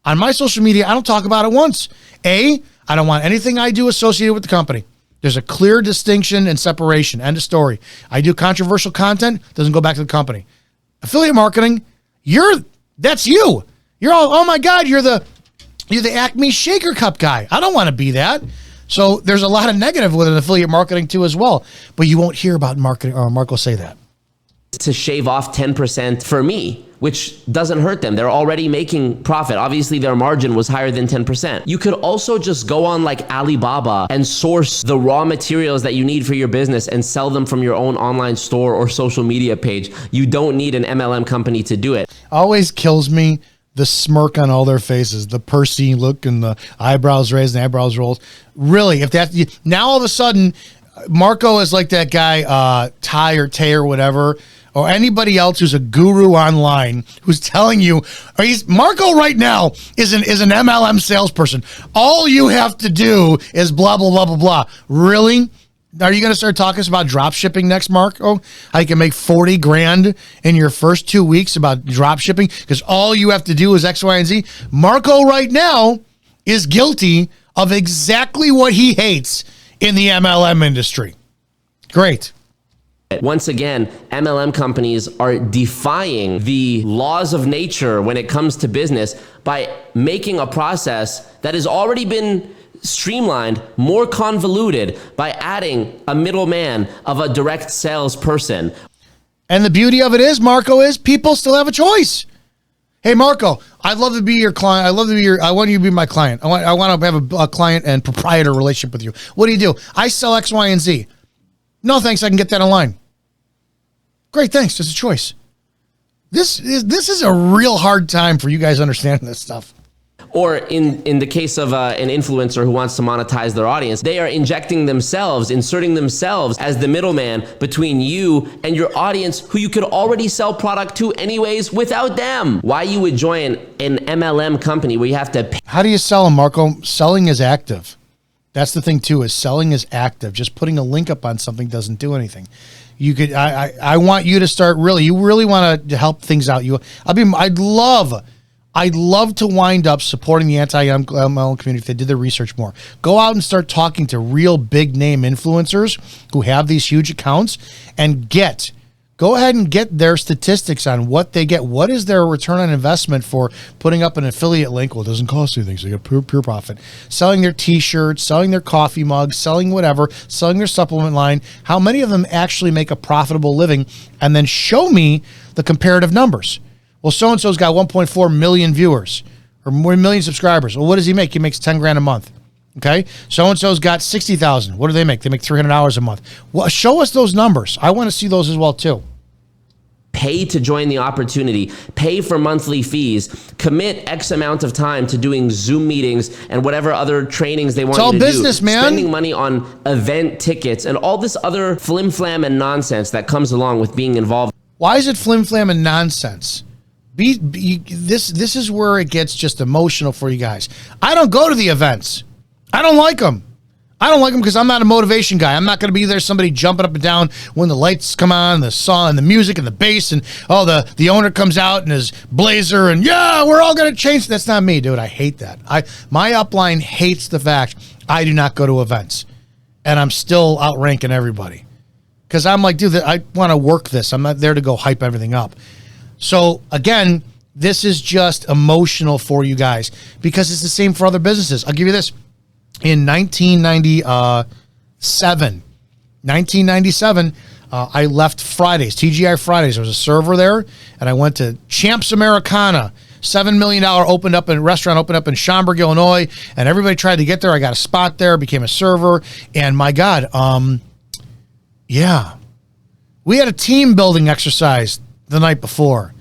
On my social media, I don't talk about it once. I don't want anything I do associated with the company. There's a clear distinction and separation. End of story. I do controversial content, doesn't go back to the company. Affiliate marketing, that's you. You're all, oh my God, you're the Acme Shaker Cup guy. I don't want to be that. So there's a lot of negative with an affiliate marketing too as well. But you won't hear about marketing or Marco say that. To shave off 10% for me, which doesn't hurt them. They're already making profit. Obviously, their margin was higher than 10%. You could also just go on like Alibaba and source the raw materials that you need for your business and sell them from your own online store or social media page. You don't need an MLM company to do it. Always kills me the smirk on all their faces, the pursy look and the eyebrows raised and the eyebrows rolled. Really, if that now all of a sudden, Marco is like that guy, Ty or Tay or whatever, or anybody else who's a guru online who's telling you, Marco right now is an MLM salesperson. All you have to do is blah, blah, blah, blah, blah. Really? Are you going to start talking about drop shipping next, Marco? How you can make 40 grand in your first 2 weeks about drop shipping because all you have to do is X, Y, and Z. Marco right now is guilty of exactly what he hates in the MLM industry. Great. Once again, MLM companies are defying the laws of nature when it comes to business by making a process that has already been streamlined more convoluted by adding a middleman of a direct salesperson. And the beauty of it is, Marco, is people still have a choice. Hey, Marco, I'd love to be your client. I want you to be my client. I want to have a client and proprietor relationship with you. What do you do? I sell X, Y, and Z. No, thanks. I can get that online. Great, thanks. Just a choice. This is a real hard time for you guys understanding this stuff. Or in the case of an influencer who wants to monetize their audience, they are inserting themselves as the middleman between you and your audience who you could already sell product to anyways without them. Why you would join an MLM company where you have to pay? How do you sell them, Marco? Selling is active. That's the thing too, is selling is active. Just putting a link up on something doesn't do anything. You could, I want you to start you really want to help things out. I'd love to wind up supporting the anti-MLM community if they did their research more. Go out and start talking to real big name influencers who have these huge accounts and go ahead and get their statistics on what they get. What is their return on investment for putting up an affiliate link? Well, it doesn't cost anything, so you get pure profit. Selling their t-shirts, selling their coffee mugs, selling whatever, selling their supplement line. How many of them actually make a profitable living? And then show me the comparative numbers. Well, so-and-so's got 1.4 million viewers or more million subscribers. Well, what does he make? He makes 10 grand a month. Okay. So-and-so's got 60,000. What do they make? They make $300 a month. Well, show us those numbers. I want to see those as well too. Pay to join the opportunity, pay for monthly fees, commit X amount of time to doing Zoom meetings and whatever other trainings they want you to do. It's all business, man. Spending money on event tickets and all this other flim-flam and nonsense that comes along with being involved. Why is it flim-flam and nonsense? This is where it gets just emotional for you guys. I don't go to the events. I don't like them. I don't like them because I'm not a motivation guy. I'm not going to be there, somebody jumping up and down when the lights come on, the song and the music and the bass, and the owner comes out in his blazer and yeah, we're all going to change. That's not me, dude. I hate that. My upline hates the fact I do not go to events, and I'm still outranking everybody because I'm like, dude, I want to work this. I'm not there to go hype everything up. So again, this is just emotional for you guys because it's the same for other businesses. I'll give you this. In 1997, I left Fridays, TGI Fridays. There was a server there, and I went to Champs Americana. $7 million restaurant opened up in Schaumburg, Illinois, and everybody tried to get there. I got a spot there, became a server, and my God, yeah. We had a team building exercise the night before.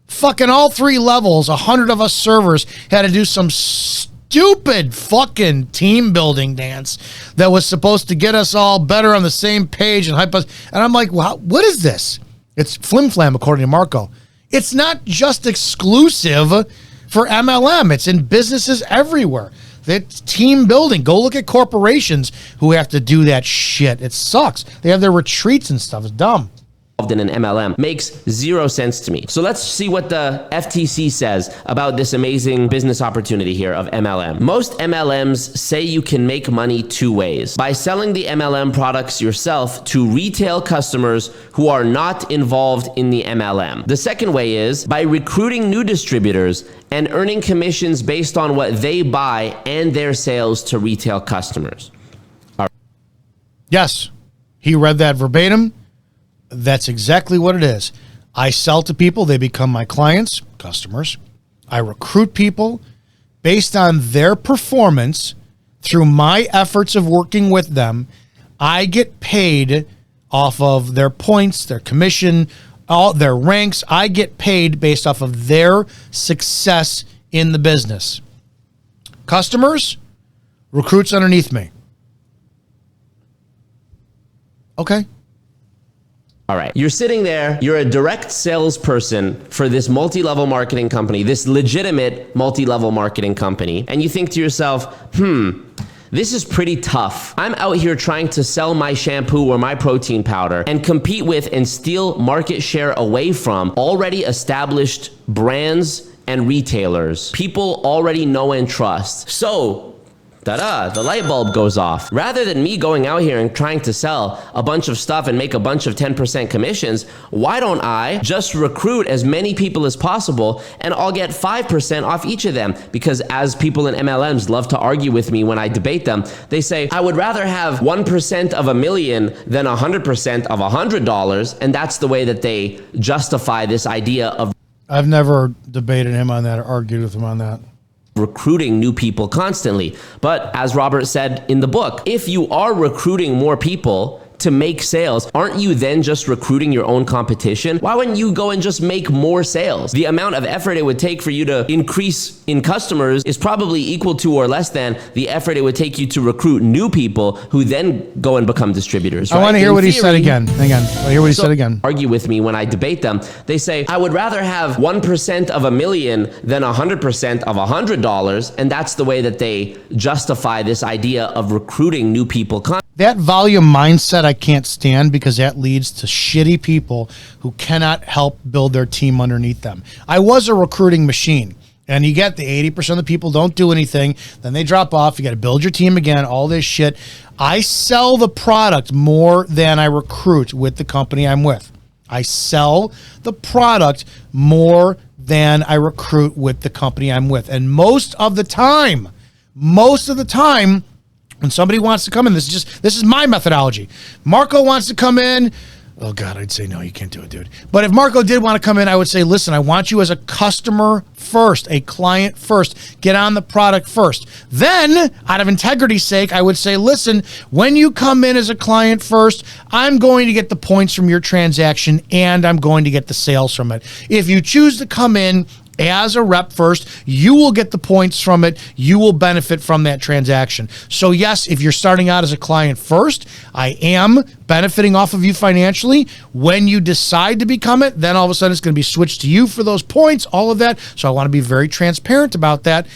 Fucking all three levels, 100 of us servers had to do some stupid fucking team building dance that was supposed to get us all better on the same page and hype us. And I'm like, wow, what is this? It's flim-flam, according to Marco. It's not just exclusive for MLM. It's in businesses everywhere. It's team building. Go look at corporations who have to do that shit. It sucks. They have their retreats and stuff. It's dumb. In an MLM makes zero sense to me. So let's see what the FTC says about this amazing business opportunity here of MLM. Most MLMs say you can make money two ways: by selling the MLM products yourself to retail customers who are not involved in the MLM. The second way is by recruiting new distributors and earning commissions based on what they buy and their sales to retail customers. Yes, he read that verbatim. That's exactly what it is. I sell to people. They become my clients, customers. I recruit people based on their performance through my efforts of working with them. I get paid off of their points, their commission, all their ranks. I get paid based off of their success in the business. Customers, recruits underneath me. Okay. All right, you're sitting there, you're a direct salesperson for this multi-level marketing company, this legitimate multi-level marketing company, and you think to yourself, this is pretty tough. I'm out here trying to sell my shampoo or my protein powder and compete with and steal market share away from already established brands and retailers, people already know and trust. So the light bulb goes off. Rather than me going out here and trying to sell a bunch of stuff and make a bunch of 10% commissions, why don't I just recruit as many people as possible and I'll get 5% off each of them? Because as people in MLMs love to argue with me when I debate them, they say, I would rather have 1% of $1 million than 100% of $100. And that's the way that they justify this idea of I've never debated him on that or argued with him on that. Recruiting new people constantly. But as Robert said in the book, if you are recruiting more people to make sales, aren't you then just recruiting your own competition? Why wouldn't you go and just make more sales? The amount of effort it would take for you to increase in customers is probably equal to or less than the effort it would take you to recruit new people who then go and become distributors. Right? I want to hear what he said again. Hang on. I hear what he said again. Argue with me when I debate them. They say, I would rather have 1% of $1 million than 100% of $100. And that's the way that they justify this idea of recruiting new people. That volume mindset I can't stand, because that leads to shitty people who cannot help build their team underneath them. I was a recruiting machine, and you get the 80% of the people don't do anything, then they drop off, you got to build your team again, all this shit. I sell the product more than I recruit with the company I'm with. I sell the product more than I recruit with the company I'm with. And most of the time, when somebody wants to come in, this is my methodology. Marco wants to come in. Oh God, I'd say no, you can't do it, dude. But if Marco did want to come in, I would say, listen, I want you as a customer first, a client first. Get on the product first. Then, out of integrity's sake, I would say, listen, when you come in as a client first, I'm going to get the points from your transaction and I'm going to get the sales from it. If you choose to come in as a rep first, you will get the points from it. You will benefit from that transaction. So yes, if you're starting out as a client first, I am benefiting off of you financially. When you decide to become it, then all of a sudden it's going to be switched to you for those points, all of that. So I want to be very transparent about that.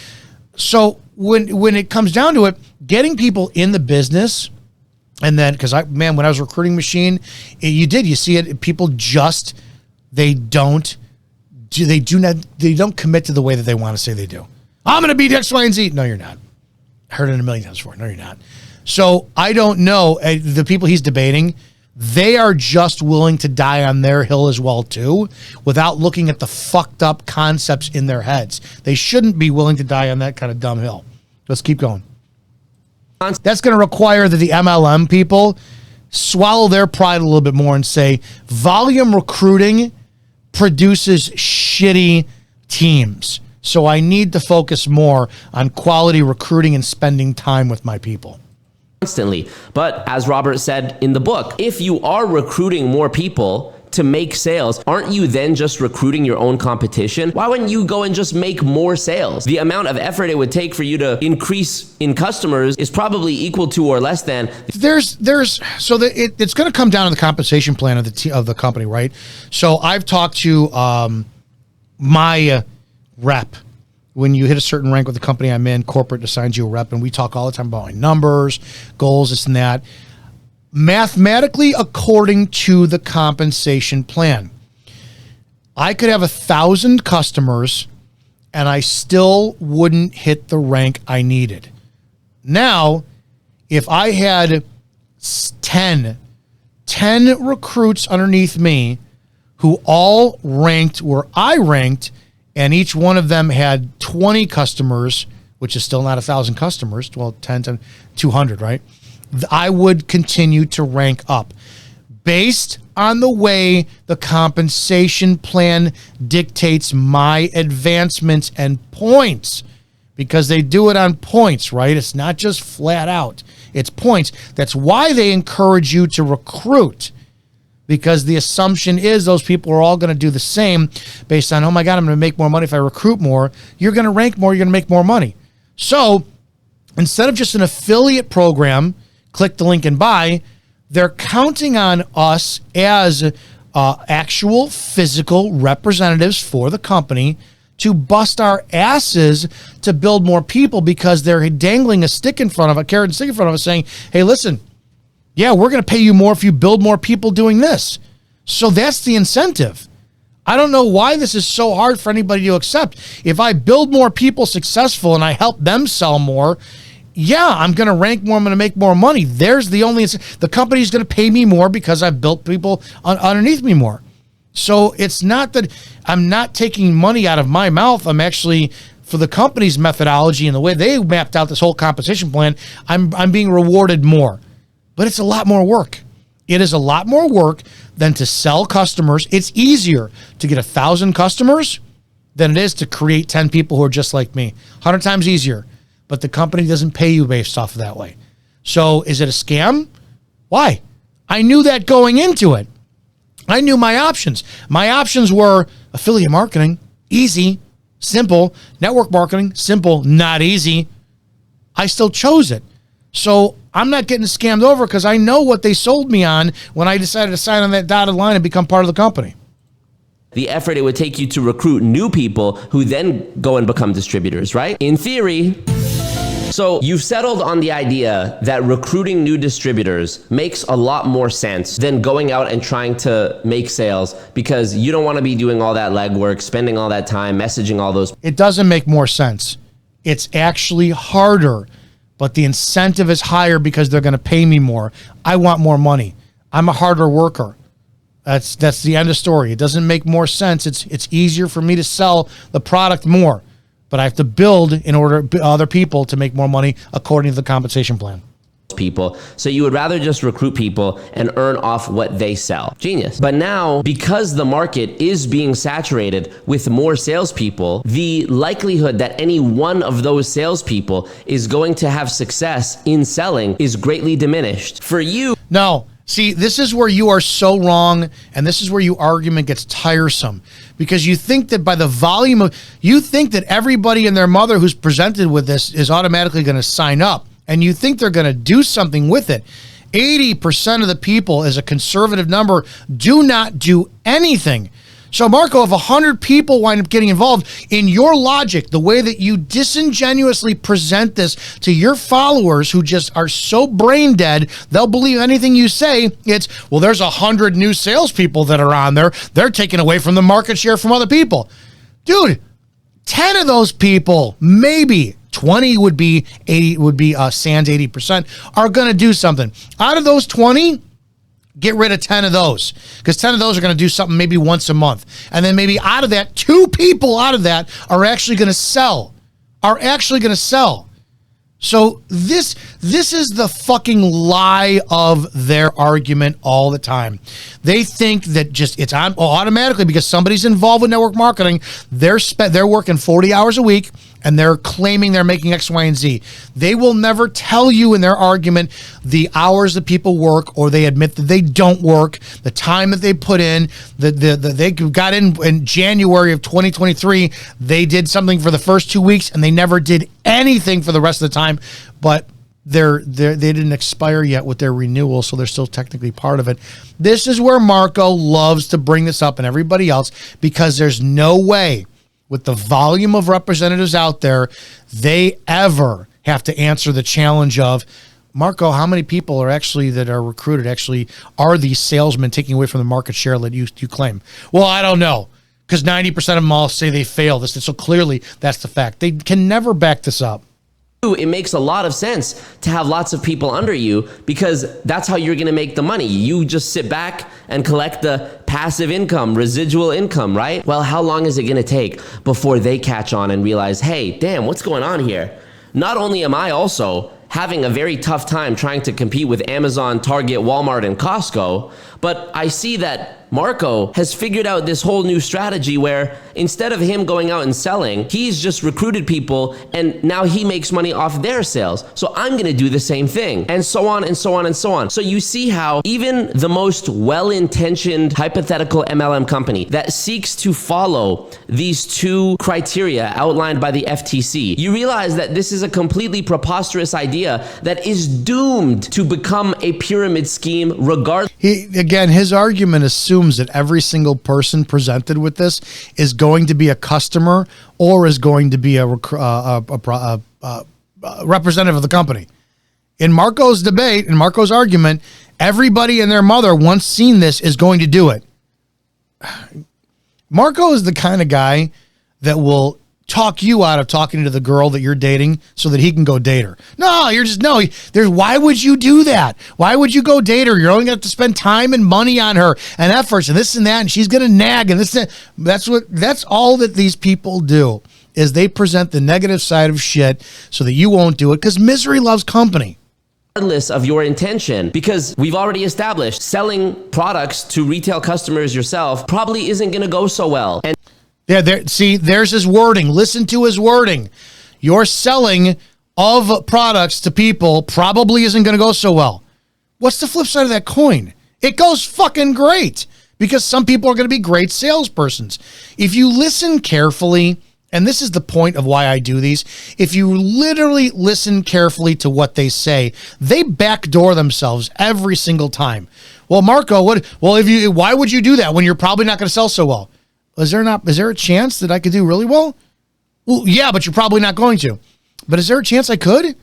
So when it comes down to it, getting people in the business, and then, because when I was a recruiting machine, you see it, people just, they don't commit to the way that they want to say they do. I'm going to be X, Y, and Z. No, you're not. I heard it a million times before. No, you're not. So I don't know. The people he's debating, they are just willing to die on their hill as well too, without looking at the fucked up concepts in their heads. They shouldn't be willing to die on that kind of dumb hill. Let's keep going. That's going to require that the MLM people swallow their pride a little bit more and say, volume recruiting produces shitty teams. So I need to focus more on quality recruiting and spending time with my people. Constantly. But as Robert said in the book, if you are recruiting more people to make sales, aren't you then just recruiting your own competition? Why wouldn't you go and just make more sales? The amount of effort it would take for you to increase in customers is probably equal to or less than. It's going to come down to the compensation plan of the company, right? So I've talked to my rep. When you hit a certain rank with the company I'm in, corporate assigns you a rep, and we talk all the time about my numbers, goals, this and that. Mathematically, according to the compensation plan, I could have 1,000 customers and I still wouldn't hit the rank I needed. Now, if I had 10 recruits underneath me who all ranked where I ranked, and each one of them had 20 customers, which is still not 1,000 customers, well, 10 to 200, right? I would continue to rank up based on the way the compensation plan dictates my advancements and points, because they do it on points, right? It's not just flat out. It's points. That's why they encourage you to recruit, because the assumption is those people are all going to do the same based on, oh my God, I'm going to make more money if I recruit more. You're going to rank more. You're going to make more money. So instead of just an affiliate program, click the link and buy, they're counting on us as actual physical representatives for the company to bust our asses to build more people, because they're dangling a stick in front of a carrot and stick in front of us saying, hey, listen, yeah, we're going to pay you more if you build more people doing this. So that's the incentive. I don't know why this is so hard for anybody to accept. If I build more people successful and I help them sell more, yeah, I'm going to rank more. I'm going to make more money. There's the company's going to pay me more because I've built people underneath me more. So it's not that I'm not taking money out of my mouth. I'm actually, for the company's methodology and the way they mapped out this whole compensation plan, I'm being rewarded more. But it's a lot more work. It is a lot more work than to sell customers. It's easier to get 1,000 customers than it is to create 10 people who are just like me. 100 times easier. But the company doesn't pay you based off of that way. So is it a scam? Why? I knew that going into it. I knew my options. My options were affiliate marketing, easy, simple. Network marketing, simple, not easy. I still chose it. So I'm not getting scammed over because I know what they sold me on when I decided to sign on that dotted line and become part of the company. The effort it would take you to recruit new people who then go and become distributors, right? In theory. So you've settled on the idea that recruiting new distributors makes a lot more sense than going out and trying to make sales because you don't want to be doing all that legwork, spending all that time, messaging all those. It doesn't make more sense. It's actually harder, but the incentive is higher because they're going to pay me more. I want more money. I'm a harder worker. That's the end of story. It doesn't make more sense. It's easier for me to sell the product more. But I have to build in order other people to make more money according to the compensation plan. People. So you would rather just recruit people and earn off what they sell. Genius. But now, because the market is being saturated with more salespeople, the likelihood that any one of those salespeople is going to have success in selling is greatly diminished. For you. No. See, this is where you are so wrong, and this is where your argument gets tiresome, because you think that by the volume of, you think that everybody and their mother who's presented with this is automatically going to sign up, and you think they're going to do something with it. 80% of the people, as a conservative number, do not do anything. So, Marco, if 100 people wind up getting involved, in your logic, the way that you disingenuously present this to your followers who just are so brain dead, they'll believe anything you say. It's, well, there's 100 new salespeople that are on there. They're taking away from the market share from other people. Dude, 10 of those people, maybe 20 would be 80, sans 80%, are going to do something. Out of those 20, get rid of 10 of those, because 10 of those are going to do something maybe once a month. And then maybe out of that, 2 people out of that are actually going to sell. So this is the fucking lie of their argument all the time. They think that just it's on automatically because somebody's involved with network marketing. They're working 40 hours a week and they're claiming they're making X, Y, and Z. They will never tell you in their argument the hours that people work, or they admit that they don't work, the time that they put in, they got in January of 2023. They did something for the first 2 weeks and they never did anything for the rest of the time, but they didn't expire yet with their renewal, so they're still technically part of it. This is where Marco loves to bring this up and everybody else, because there's no way with the volume of representatives out there, they ever have to answer the challenge of, Marco, how many people are actually that are recruited actually are these salesmen taking away from the market share that you claim? Well, I don't know, because 90% of them all say they failed. So clearly that's the fact. They can never back this up. It makes a lot of sense to have lots of people under you, because that's how you're going to make the money. You just sit back and collect the passive income, residual income, right? Well, how long is it going to take before they catch on and realize, hey, damn, what's going on here? Not only am I also having a very tough time trying to compete with Amazon, Target, Walmart, and Costco, but I see that Marco has figured out this whole new strategy where instead of him going out and selling, he's just recruited people and now he makes money off their sales. So I'm going to do the same thing, and so on and so on and so on. So you see how even the most well-intentioned hypothetical MLM company that seeks to follow these 2 criteria outlined by the FTC, you realize that this is a completely preposterous idea that is doomed to become a pyramid scheme regardless. His argument assumes that every single person presented with this is going to be a customer or is going to be a representative of the company. In Marco's debate, in Marco's argument, everybody and their mother, once seen this, is going to do it. Marco is the kind of guy that will talk you out of talking to the girl that you're dating so that he can go date her. No, why would you do that? Why would you go date her? You're only going to have to spend time and money on her and efforts and this and that, and she's going to nag and this and that. That's all that these people do, is they present the negative side of shit so that you won't do it, because misery loves company. Regardless of your intention, because we've already established selling products to retail customers yourself probably isn't going to go so well. And Yeah, there's his wording. Listen to his wording. Your selling of products to people probably isn't going to go so well. What's the flip side of that coin? It goes fucking great, because some people are going to be great salespersons. If you listen carefully, and this is the point of why I do these, if you literally listen carefully to what they say, they backdoor themselves every single time. Well, Marco, why would you do that when you're probably not going to sell so well? Is there a chance that I could do really well? Well, yeah, but you're probably not going to. But is there a chance I could?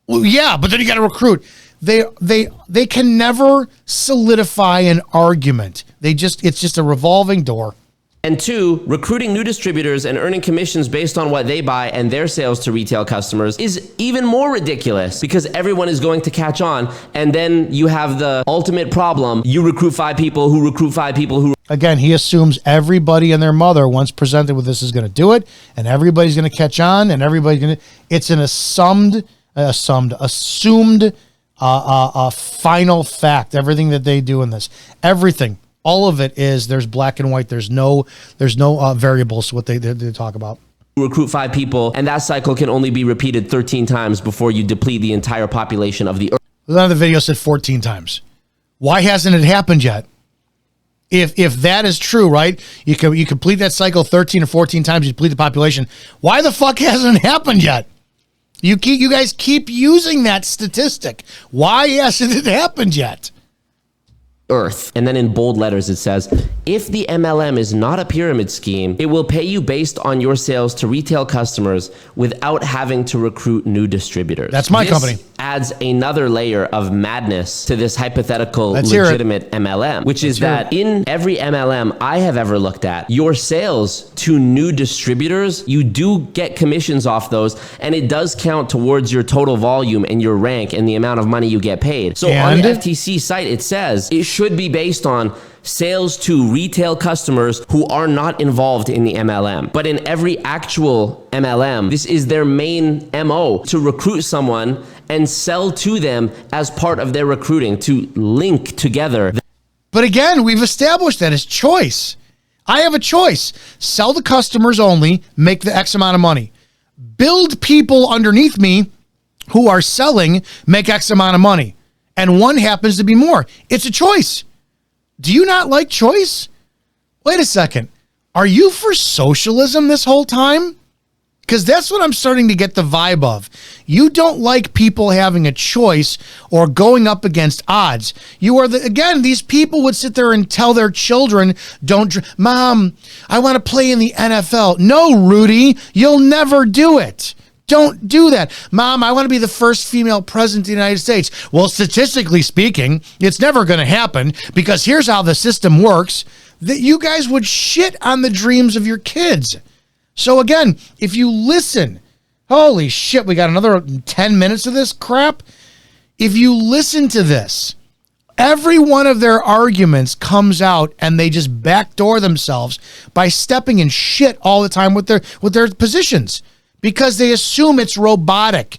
Well, yeah, but then you got to recruit. They can never solidify an argument. It's just a revolving door. And 2, recruiting new distributors and earning commissions based on what they buy and their sales to retail customers is even more ridiculous, because everyone is going to catch on. And then you have the ultimate problem. You recruit 5 people who recruit 5 people who... Again, he assumes everybody and their mother, once presented with this, is going to do it, and everybody's going to catch on, and everybody's going to... It's an assumed final fact, everything that they do in this. Everything. All of it is, there's black and white. There's no variables to what they talk about. Recruit 5 people, and that cycle can only be repeated 13 times before you deplete the entire population of the earth. Another video said 14 times. Why hasn't it happened yet? If that is true, right? You complete that cycle 13 or 14 times, you deplete the population. Why the fuck hasn't it happened yet? You guys keep using that statistic. Why hasn't it happened yet? Earth. And then in bold letters it says, if the MLM is not a pyramid scheme, it will pay you based on your sales to retail customers without having to recruit new distributors. That's my company. Adds another layer of madness to this hypothetical legitimate MLM, which is that in every MLM I have ever looked at, your sales to new distributors, you do get commissions off those, and it does count towards your total volume and your rank and the amount of money you get paid. So on the FTC site, it says it should be based on sales to retail customers who are not involved in the MLM. But in every actual MLM, this is their main MO, to recruit someone and sell to them as part of their recruiting, to link together. But again, we've established that as choice. I have a choice. Sell to customers only, make the X amount of money. Build people underneath me who are selling, make X amount of money. And one happens to be more. It's a choice. Do you not like choice? Wait a second. Are you for socialism this whole time? Because that's what I'm starting to get the vibe of. You don't like people having a choice or going up against odds. You are again, these people would sit there and tell their children, Mom, I want to play in the NFL. No, Rudy, you'll never do it. Don't do that. Mom, I want to be the first female president of the United States. Well, statistically speaking, it's never going to happen, because here's how the system works, that you guys would shit on the dreams of your kids. So again, if you listen, holy shit, we got another 10 minutes of this crap. If you listen to this, every one of their arguments comes out and they just backdoor themselves by stepping in shit all the time with their positions. Because they assume it's robotic.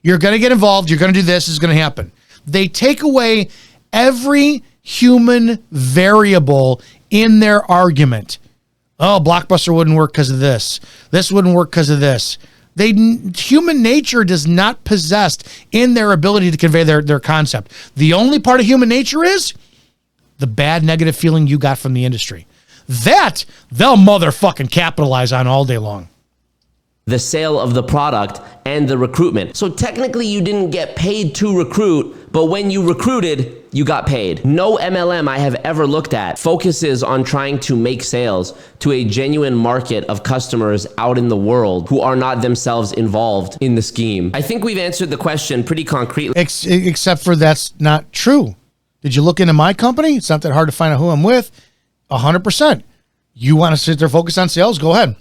You're going to get involved. You're going to do this. This is going to happen. They take away every human variable in their argument. Oh, Blockbuster wouldn't work because of this. This wouldn't work because of this. Human nature does not possess in their ability to convey their concept. The only part of human nature is the bad negative feeling you got from the industry. That they'll motherfucking capitalize on all day long. The sale of the product and the recruitment. So technically you didn't get paid to recruit, but when you recruited, you got paid. No MLM I have ever looked at focuses on trying to make sales to a genuine market of customers out in the world who are not themselves involved in the scheme. I think we've answered the question pretty concretely. Except for that's not true. Did you look into my company? It's not that hard to find out who I'm with. 100%. You want to sit there focus on sales? Go ahead.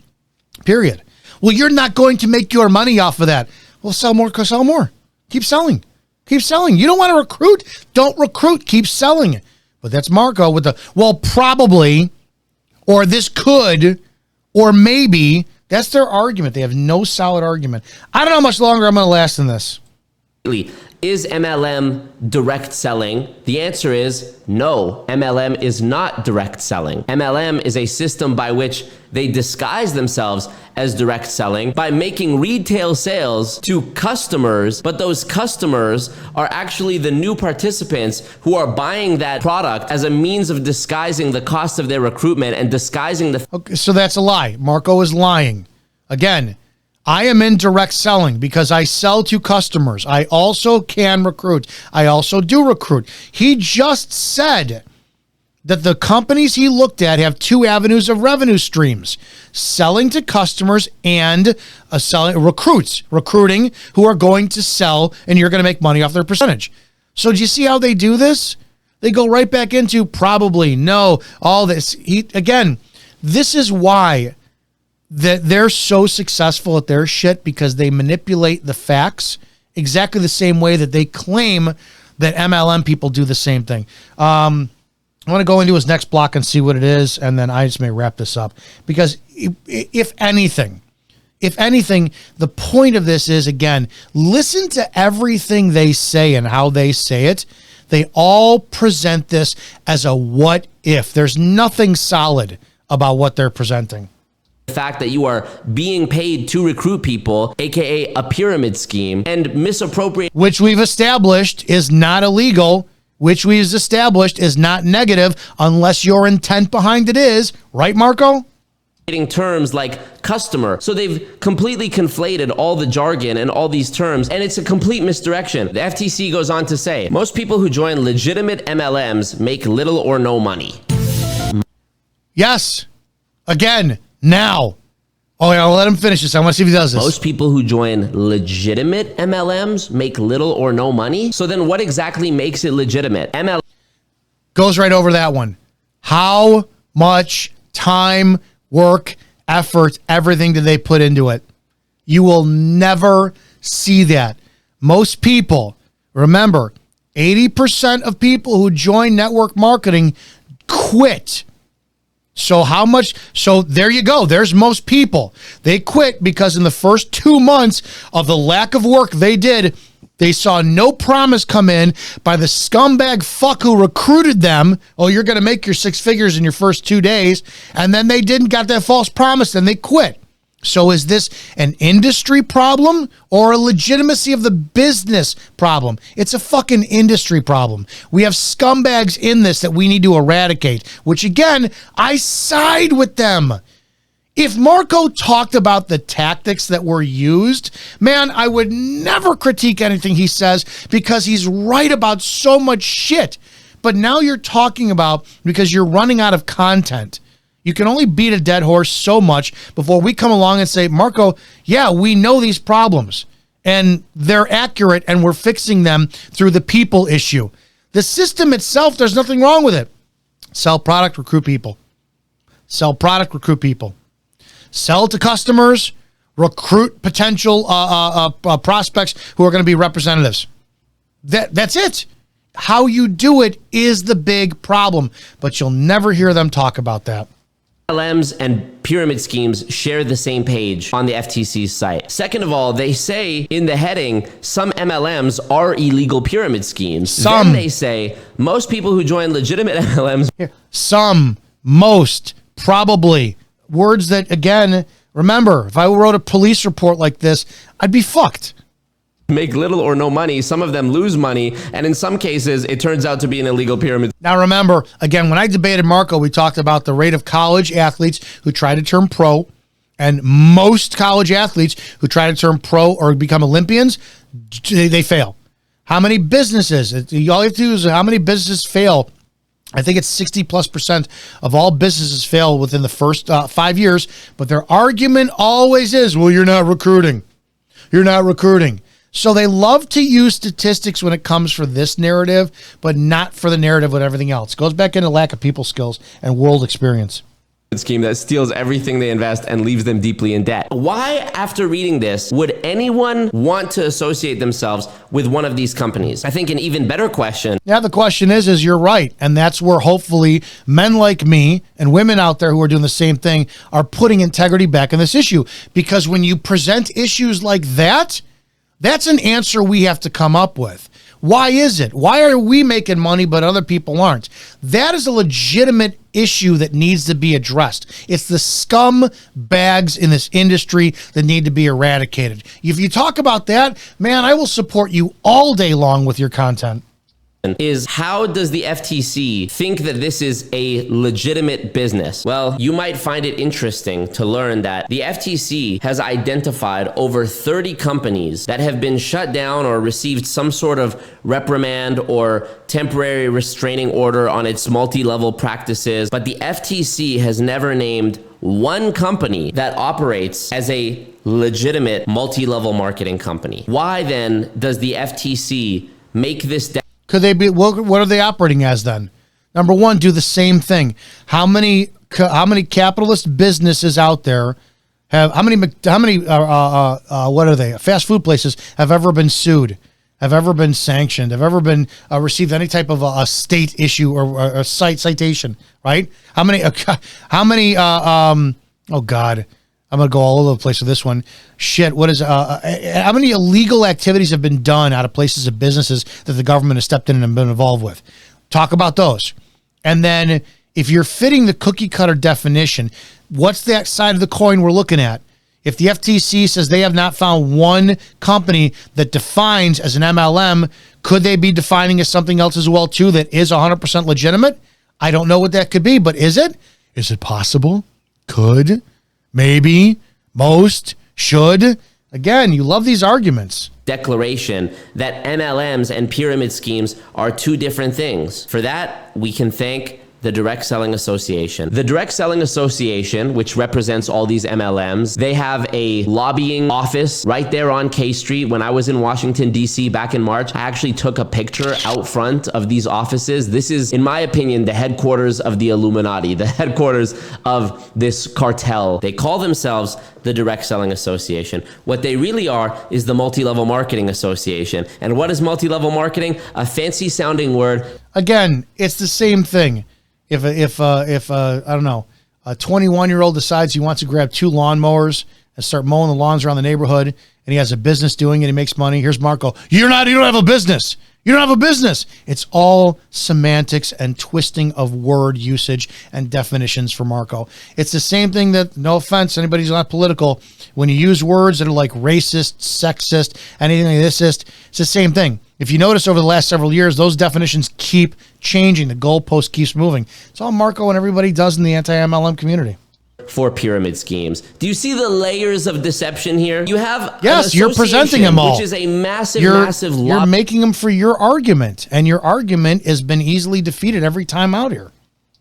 Period. Well, you're not going to make your money off of that. Well, sell more, sell more. Keep selling. Keep selling. You don't want to recruit? Don't recruit. Keep selling. But that's Marco with the, well, probably, or this could, or maybe. That's their argument. They have no solid argument. I don't know how much longer I'm going to last in this. Is MLM direct selling? The answer is no. MLM is not direct selling. MLM is a system by which they disguise themselves as direct selling by making retail sales to customers, but those customers are actually the new participants who are buying that product as a means of disguising the cost of their recruitment and disguising the... Okay, so that's a lie. Marco is lying. Again, I am in direct selling because I sell to customers. I also can recruit. I also do recruit. He just said that the companies he looked at have two avenues of revenue streams: selling to customers and recruiting who are going to sell, and you're going to make money off their percentage. So do you see how they do this? They go right back into probably, no, all this. Again, this is why that they're so successful at their shit, because they manipulate the facts exactly the same way that they claim that MLM people do the same thing. I want to go into his next block and see what it is, and then I just may wrap this up. Because if anything, the point of this is, again, listen to everything they say and how they say it. They all present this as a what if. There's nothing solid about what they're presenting. The fact that you are being paid to recruit people, aka a pyramid scheme, and misappropriate, which we've established is not illegal, which we've established is not negative unless your intent behind it is, right, Marco? Terms like customer. So they've completely conflated all the jargon and all these terms, and it's a complete misdirection. The FTC goes on to say, most people who join legitimate MLMs make little or no money. Yes. Again. Now, I'll let him finish this. I want to see if he does this. Most people who join legitimate MLMs make little or no money. So then what exactly makes it legitimate? MLM goes right over that one. How much time, work, effort, everything do they put into it? You will never see that. Most people, remember, 80% of people who join network marketing quit. So how much? So there you go. There's most people. They quit because in the first 2 months of the lack of work they did, they saw no promise come in by the scumbag fuck who recruited them. Oh, you're going to make your 6 figures in your first 2 days. And then they didn't got that false promise and they quit. So is this an industry problem or a legitimacy of the business problem? It's a fucking industry problem. We have scumbags in this that we need to eradicate, which again, I side with them. If Marco talked about the tactics that were used, man, I would never critique anything he says because he's right about so much shit. But now you're talking about because you're running out of content. You can only beat a dead horse so much before we come along and say, Marco, yeah, we know these problems and they're accurate and we're fixing them through the people issue. The system itself, there's nothing wrong with it. Sell product, recruit people. Sell product, recruit people. Sell to customers, recruit potential prospects who are going to be representatives. That's it. How you do it is the big problem, but you'll never hear them talk about that. MLMs and pyramid schemes share the same page on the FTC's site. Second of all, they say in the heading, some MLMs are illegal pyramid schemes. Then they say, most people who join legitimate MLMs... Some, most, probably. Words that, again, remember, if I wrote a police report like this, I'd be fucked. Make little or no money. Some of them lose money. And in some cases, it turns out to be an illegal pyramid. Now, remember, again, when I debated Marco, we talked about the rate of college athletes who try to turn pro, and most college athletes who try to turn pro or become Olympians, they fail. How many businesses? All you have to do is how many businesses fail. I think it's 60+% of all businesses fail within the first 5 years. But their argument always is, well, you're not recruiting. You're not recruiting. So they love to use statistics when it comes for this narrative, but not for the narrative with everything else. It goes back into lack of people skills and world experience. scheme that steals everything they invest and leaves them deeply in debt. Why, after reading this, would anyone want to associate themselves with one of these companies? I think an even better question. Yeah, the question is you're right. And that's where hopefully men like me and women out there who are doing the same thing are putting integrity back in this issue. Because when you present issues like that, that's an answer we have to come up with. Why is it? Why are we making money but other people aren't? That is a legitimate issue that needs to be addressed. It's the scum bags in this industry that need to be eradicated. If you talk about that, man, I will support you all day long with your content. Is how does the FTC think that this is a legitimate business? Well, you might find it interesting to learn that the FTC has identified over 30 companies that have been shut down or received some sort of reprimand or temporary restraining order on its multi-level practices, but the FTC has never named one company that operates as a legitimate multi-level marketing company. Why then does the FTC make this Could they be? What are they operating as then? Number one, do the same thing. How many capitalist businesses out there have? How many what are they? Fast food places have ever been sued? Have ever been sanctioned? Have ever been received any type of a state issue or a citation? Right? How many? Oh God. I'm going to go all over the place with this one. Shit, what is, how many illegal activities have been done out of places of businesses that the government has stepped in and been involved with? Talk about those. And then if you're fitting the cookie cutter definition, what's that side of the coin we're looking at? If the FTC says they have not found one company that defines as an MLM, could they be defining as something else as well too that is 100% legitimate? I don't know what that could be, but is it? Is it possible? Could? Maybe, most, should. Again, you love these arguments. Declaration that MLMs and pyramid schemes are two different things. For that, we can thank the Direct Selling Association. The Direct Selling Association, which represents all these MLMs, they have a lobbying office right there on K Street. When I was in Washington, D.C. back in March, I actually took a picture out front of these offices. This is, in my opinion, the headquarters of the Illuminati, the headquarters of this cartel. They call themselves the Direct Selling Association. What they really are is the Multi-Level Marketing Association. And what is multi-level marketing? A fancy sounding word. Again, it's the same thing. If I don't know, a 21-year-old decides he wants to grab 2 lawnmowers and start mowing the lawns around the neighborhood, and he has a business doing it, he makes money. Here's Marco. You don't have a business. You don't have a business. It's all semantics and twisting of word usage and definitions for Marco. It's the same thing that, no offense, anybody's not political, when you use words that are like racist, sexist, anything like this, it's the same thing. If you notice over the last several years, those definitions keep changing. The goalpost keeps moving. It's all Marco and everybody does in the anti-MLM community. For pyramid schemes. Do you see the layers of deception here? You have yes, you're presenting them all, which is a massive. You're making them for your argument, and your argument has been easily defeated every time out here.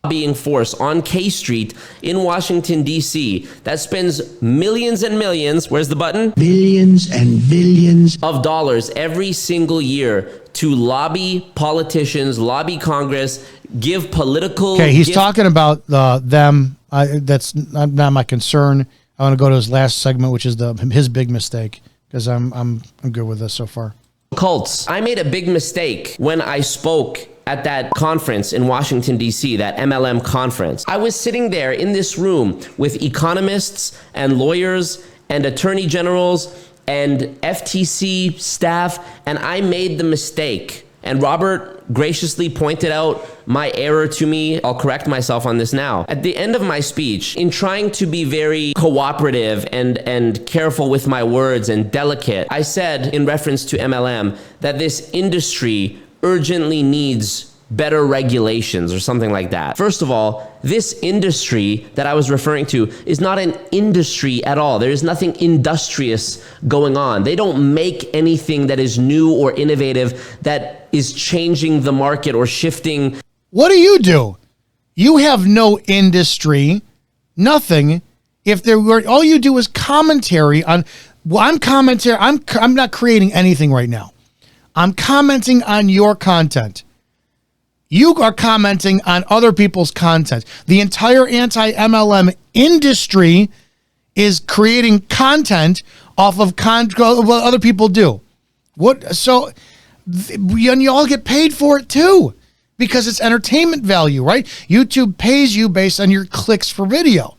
Lobbying force on K Street in Washington, D.C. that spends millions and millions, where's the button? Billions and billions of dollars every single year to lobby politicians, lobby Congress, give political... Okay, he's talking about them. That's not my concern. I want to go to his last segment, which is his big mistake, because I'm good with this so far. Cults. I made a big mistake when I spoke at that conference in Washington, D.C., that MLM conference. I was sitting there in this room with economists and lawyers and attorney generals and FTC staff, and I made the mistake. And Robert graciously pointed out my error to me. I'll correct myself on this now. At the end of my speech, in trying to be very cooperative and careful with my words and delicate, I said in reference to MLM that this industry urgently needs better regulations or something like that. First of all, this industry that I was referring to is not an industry at all. There is nothing industrious going on. They don't make anything that is new or innovative that is changing the market or shifting. What do? You have no industry, nothing. If there were, all you do is commentary on, well, I'm not creating anything right now. I'm commenting on your content. You are commenting on other people's content. The entire anti-MLM industry is creating content off of what other people do. And you all get paid for it too, because it's entertainment value, right? YouTube pays you based on your clicks for video.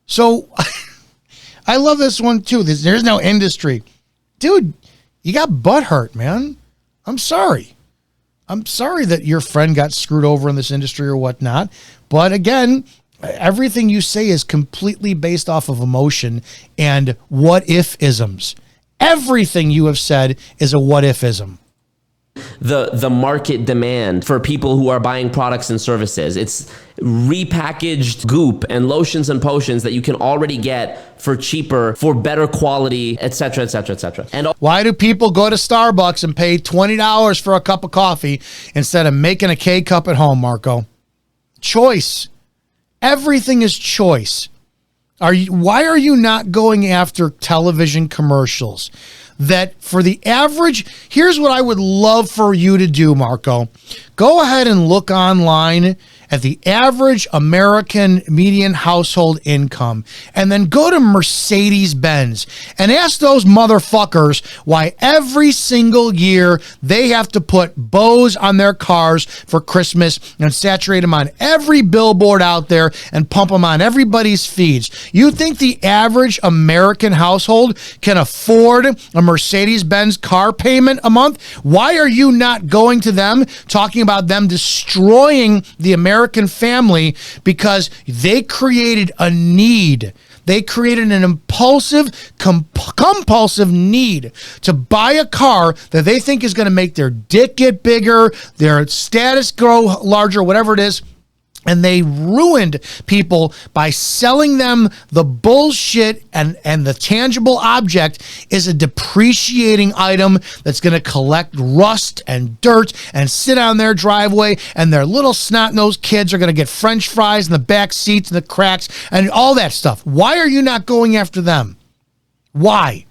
So I love this one too. There's no industry. Dude, you got butt hurt, man. I'm sorry. I'm sorry that your friend got screwed over in this industry or whatnot. But again, everything you say is completely based off of emotion and what-if-isms. Everything you have said is a what-if-ism. The market demand for people who are buying products and services. It's repackaged goop and lotions and potions that you can already get for cheaper, for better quality, etc., etc., etc. And why do people go to Starbucks and pay $20 for a cup of coffee instead of making a K-cup at home, Marco? Choice. Everything is choice. Why are you not going after television commercials that for the average? Here's what I would love for you to do, Marco. Go ahead and look online at the average American median household income, and then go to Mercedes-Benz and ask those motherfuckers why every single year they have to put bows on their cars for Christmas and saturate them on every billboard out there and pump them on everybody's feeds. You think the average American household can afford a Mercedes-Benz car payment a month? Why are you not going to them, talking about them destroying the American family because they created a need? They created an impulsive, compulsive need to buy a car that they think is going to make their dick get bigger, their status grow larger, whatever it is. And they ruined people by selling them the bullshit, and the tangible object is a depreciating item that's going to collect rust and dirt and sit on their driveway, and their little snot-nosed kids are going to get French fries in the back seats and the cracks and all that stuff. Why are you not going after them? Why?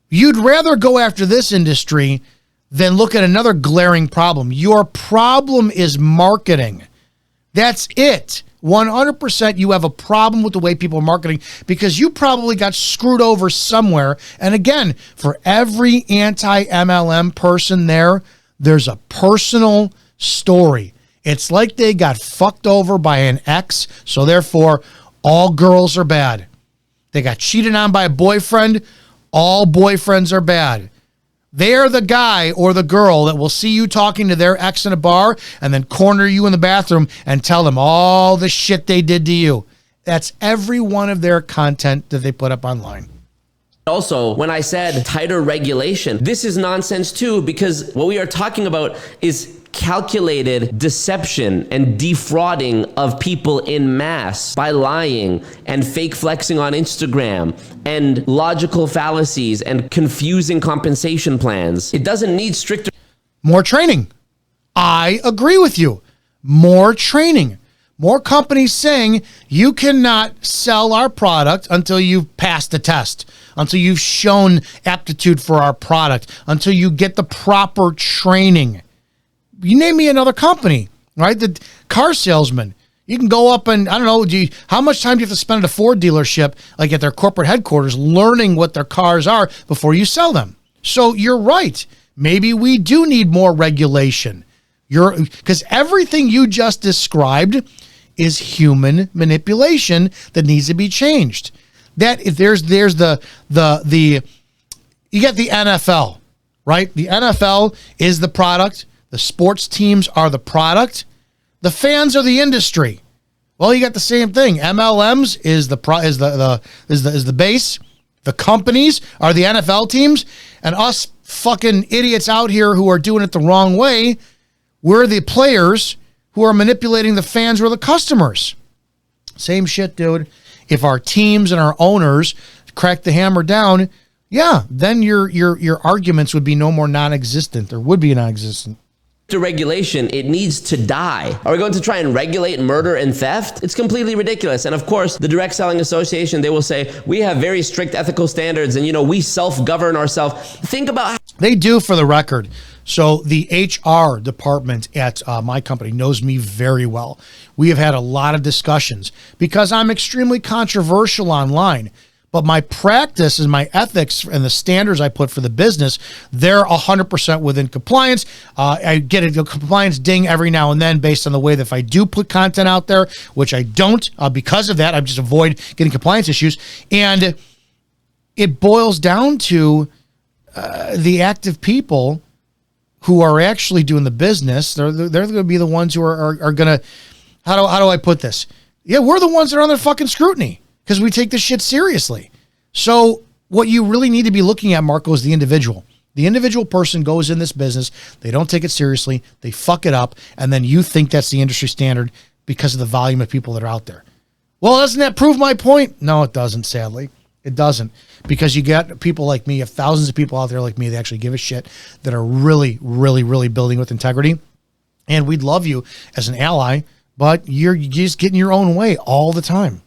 You'd rather go after this industry than look at another glaring problem. Your problem is marketing. That's it. 100% you have a problem with the way people are marketing because you probably got screwed over somewhere. And again, for every anti-MLM person there's a personal story. It's like they got fucked over by an ex, so therefore all girls are bad. They got cheated on by a boyfriend, all boyfriends are bad. They're the guy or the girl that will see you talking to their ex in a bar and then corner you in the bathroom and tell them all the shit they did to you. That's every one of their content that they put up online. also, when I said tighter regulation, this is nonsense too, because what we are talking about is calculated deception and defrauding of people in mass by lying and fake flexing on Instagram and logical fallacies and confusing compensation plans. It doesn't need stricter. More training. I agree with you. More training. More companies saying you cannot sell our product until you've passed the test, until you've shown aptitude for our product, until you get the proper training. You name me another company, right? The car salesman. You can go up and, I don't know, how much time do you have to spend at a Ford dealership, like at their corporate headquarters, learning what their cars are before you sell them? So you're right. Maybe we do need more regulation. Because everything you just described is human manipulation that needs to be changed. That if there's you get the NFL, right? The NFL is the product. The sports teams are the product. The fans are the industry. Well, you got the same thing. MLMs is the base. The companies are the NFL teams, and us fucking idiots out here who are doing it the wrong way, we're the players who are manipulating the fans or the customers. Same shit, dude. If our teams and our owners crack the hammer down, yeah, then your arguments would be no more non-existent, or would be non-existent. To regulation, it needs to die. Are we going to try and regulate murder and theft? It's completely ridiculous. And of course, the Direct Selling Association, they will say, we have very strict ethical standards and, we self-govern ourselves. Think about how they do, for the record. So the HR department at my company knows me very well. We have had a lot of discussions because I'm extremely controversial online. But my practice and my ethics and the standards I put for the business, they're 100% within compliance. I get a compliance ding every now and then based on the way that if I do put content out there, which I don't, because of that, I just avoid getting compliance issues. And it boils down to the active people who are actually doing the business. They're going to be the ones who are going to, how do I put this? Yeah, we're the ones that are on their fucking scrutiny, because we take this shit seriously. So what you really need to be looking at, Marco, is the individual. The individual person goes in this business, they don't take it seriously, they fuck it up, and then you think that's the industry standard because of the volume of people that are out there. Well, doesn't that prove my point? No, it doesn't, sadly. It doesn't. Because you get people like me, you have thousands of people out there like me that actually give a shit, that are really, really, really building with integrity. And we'd love you as an ally, but you're just getting your own way all the time.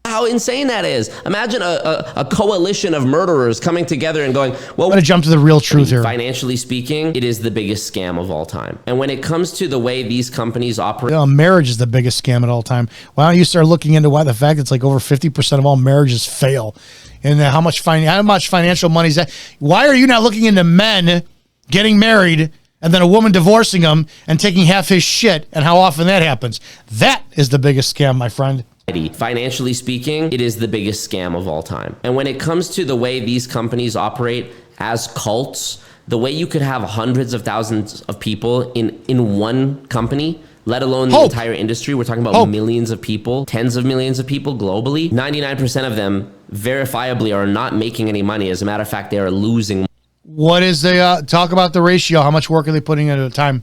How insane that is. Imagine a coalition of murderers coming together and going, well, I'm going to jump to the real truth here. Financially speaking, it is the biggest scam of all time. And when it comes to the way these companies operate, marriage is the biggest scam of all time. Why don't you start looking into why the fact it's like over 50% of all marriages fail, and how much financial money is that? Why are you not looking into men getting married and then a woman divorcing him and taking half his shit, and how often that happens? That is the biggest scam, my friend. financially speaking, it is the biggest scam of all time. And when it comes to the way these companies operate as cults, the way you could have hundreds of thousands of people in one company, let alone the entire industry. We're talking about millions of people, tens of millions of people globally. 99% of them verifiably are not making any money. As a matter of fact, they are losing. What is the, talk about the ratio? How much work are they putting into a time?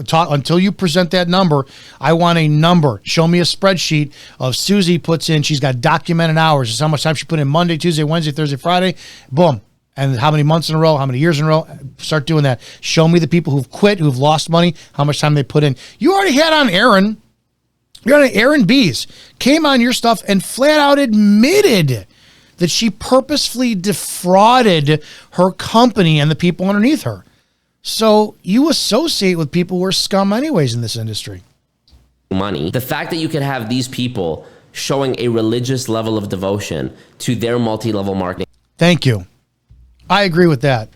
Until you present that number, I want a number. Show me a spreadsheet of Susie puts in, she's got documented hours. It's how much time she put in Monday, Tuesday, Wednesday, Thursday, Friday. Boom. And how many months in a row, how many years in a row. Start doing that. Show me the people who've quit, who've lost money, how much time they put in. You already had on Aaron. You're on Aaron B's. Came on your stuff and flat out admitted that she purposefully defrauded her company and the people underneath her. So you associate with people who are scum anyways in this industry. Money. The fact that you could have these people showing a religious level of devotion to their multi-level marketing. Thank you. I agree with that,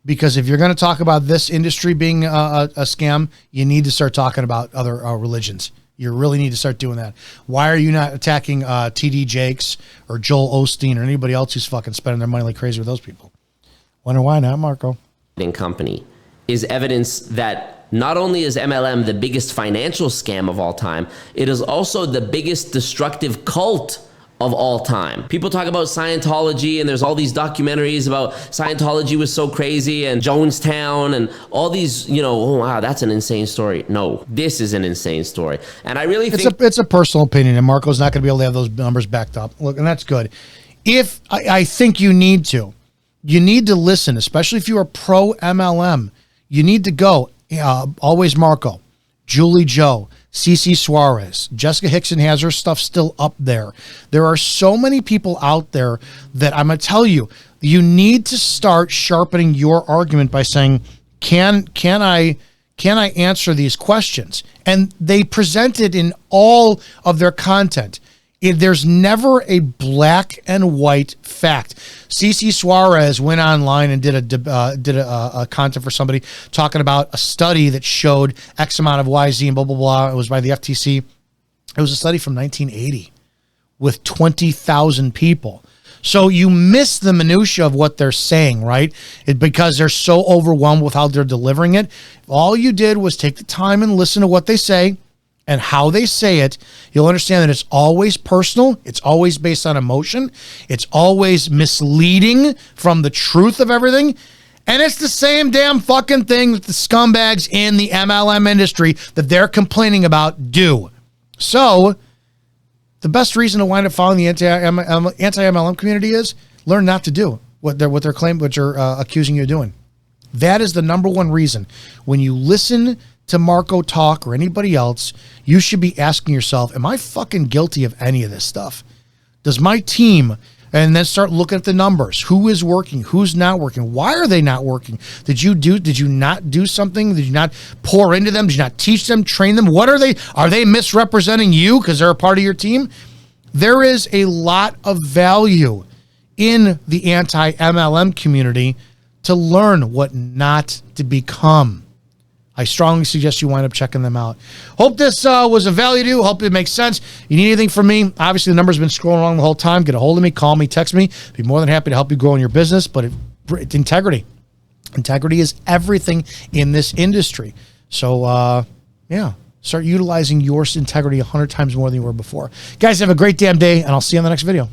because if you're going to talk about this industry being a scam, you need to start talking about other religions. You really need to start doing that. Why are you not attacking TD Jakes or Joel Osteen or anybody else who's fucking spending their money like crazy with those people? Wonder why not, Marco? Company is evidence that not only is MLM the biggest financial scam of all time, it is also the biggest destructive cult of all time. People talk about Scientology, and there's all these documentaries about Scientology was so crazy, and Jonestown, and all these, you know, oh wow, that's an insane story. No, this is an insane story. And I really think it's a personal opinion, and Marco's not going to be able to have those numbers backed up. Look, and that's good. If I think you need to listen, especially if you are pro MLM. You need to go, AlwaysMarco, Julie Joe, CC Suarez, Jessica Hickson has her stuff still up there. There are so many people out there that I'm going to tell you, you need to start sharpening your argument by saying, can I answer these questions? And they present it in all of their content. There's never a black and white fact. CC Suarez went online and did a content for somebody talking about a study that showed X amount of YZ and blah, blah, blah. It was by the FTC. It was a study from 1980 with 20,000 people. So you miss the minutia of what they're saying, right? Because they're so overwhelmed with how they're delivering it. All you did was take the time and listen to what they say and how they say it. You'll understand that it's always personal. It's always based on emotion. It's always misleading from the truth of everything. And it's the same damn fucking thing that the scumbags in the MLM industry that they're complaining about do. So the best reason to wind up following the anti-MLM community is learn not to do what they're claiming, what you're accusing you of doing. That is the number one reason. When you listen to Marco talk or anybody else, you should be asking yourself, am I fucking guilty of any of this stuff? Does my team And then start looking at the numbers. Who is working? Who's not working? Why are they not working? Did you not do something? Did you not pour into them? Did you not teach them, train them? What are they? Are they misrepresenting you because they're a part of your team? There is a lot of value in the anti-MLM community to learn what not to become. I strongly suggest you wind up checking them out. Hope this was of value to you. Hope it makes sense. You need anything from me? Obviously, the number's been scrolling along the whole time. Get a hold of me, call me, text me. Be more than happy to help you grow in your business. But integrity. Integrity is everything in this industry. So, start utilizing your integrity 100 times more than you were before. Guys, have a great damn day, and I'll see you on the next video.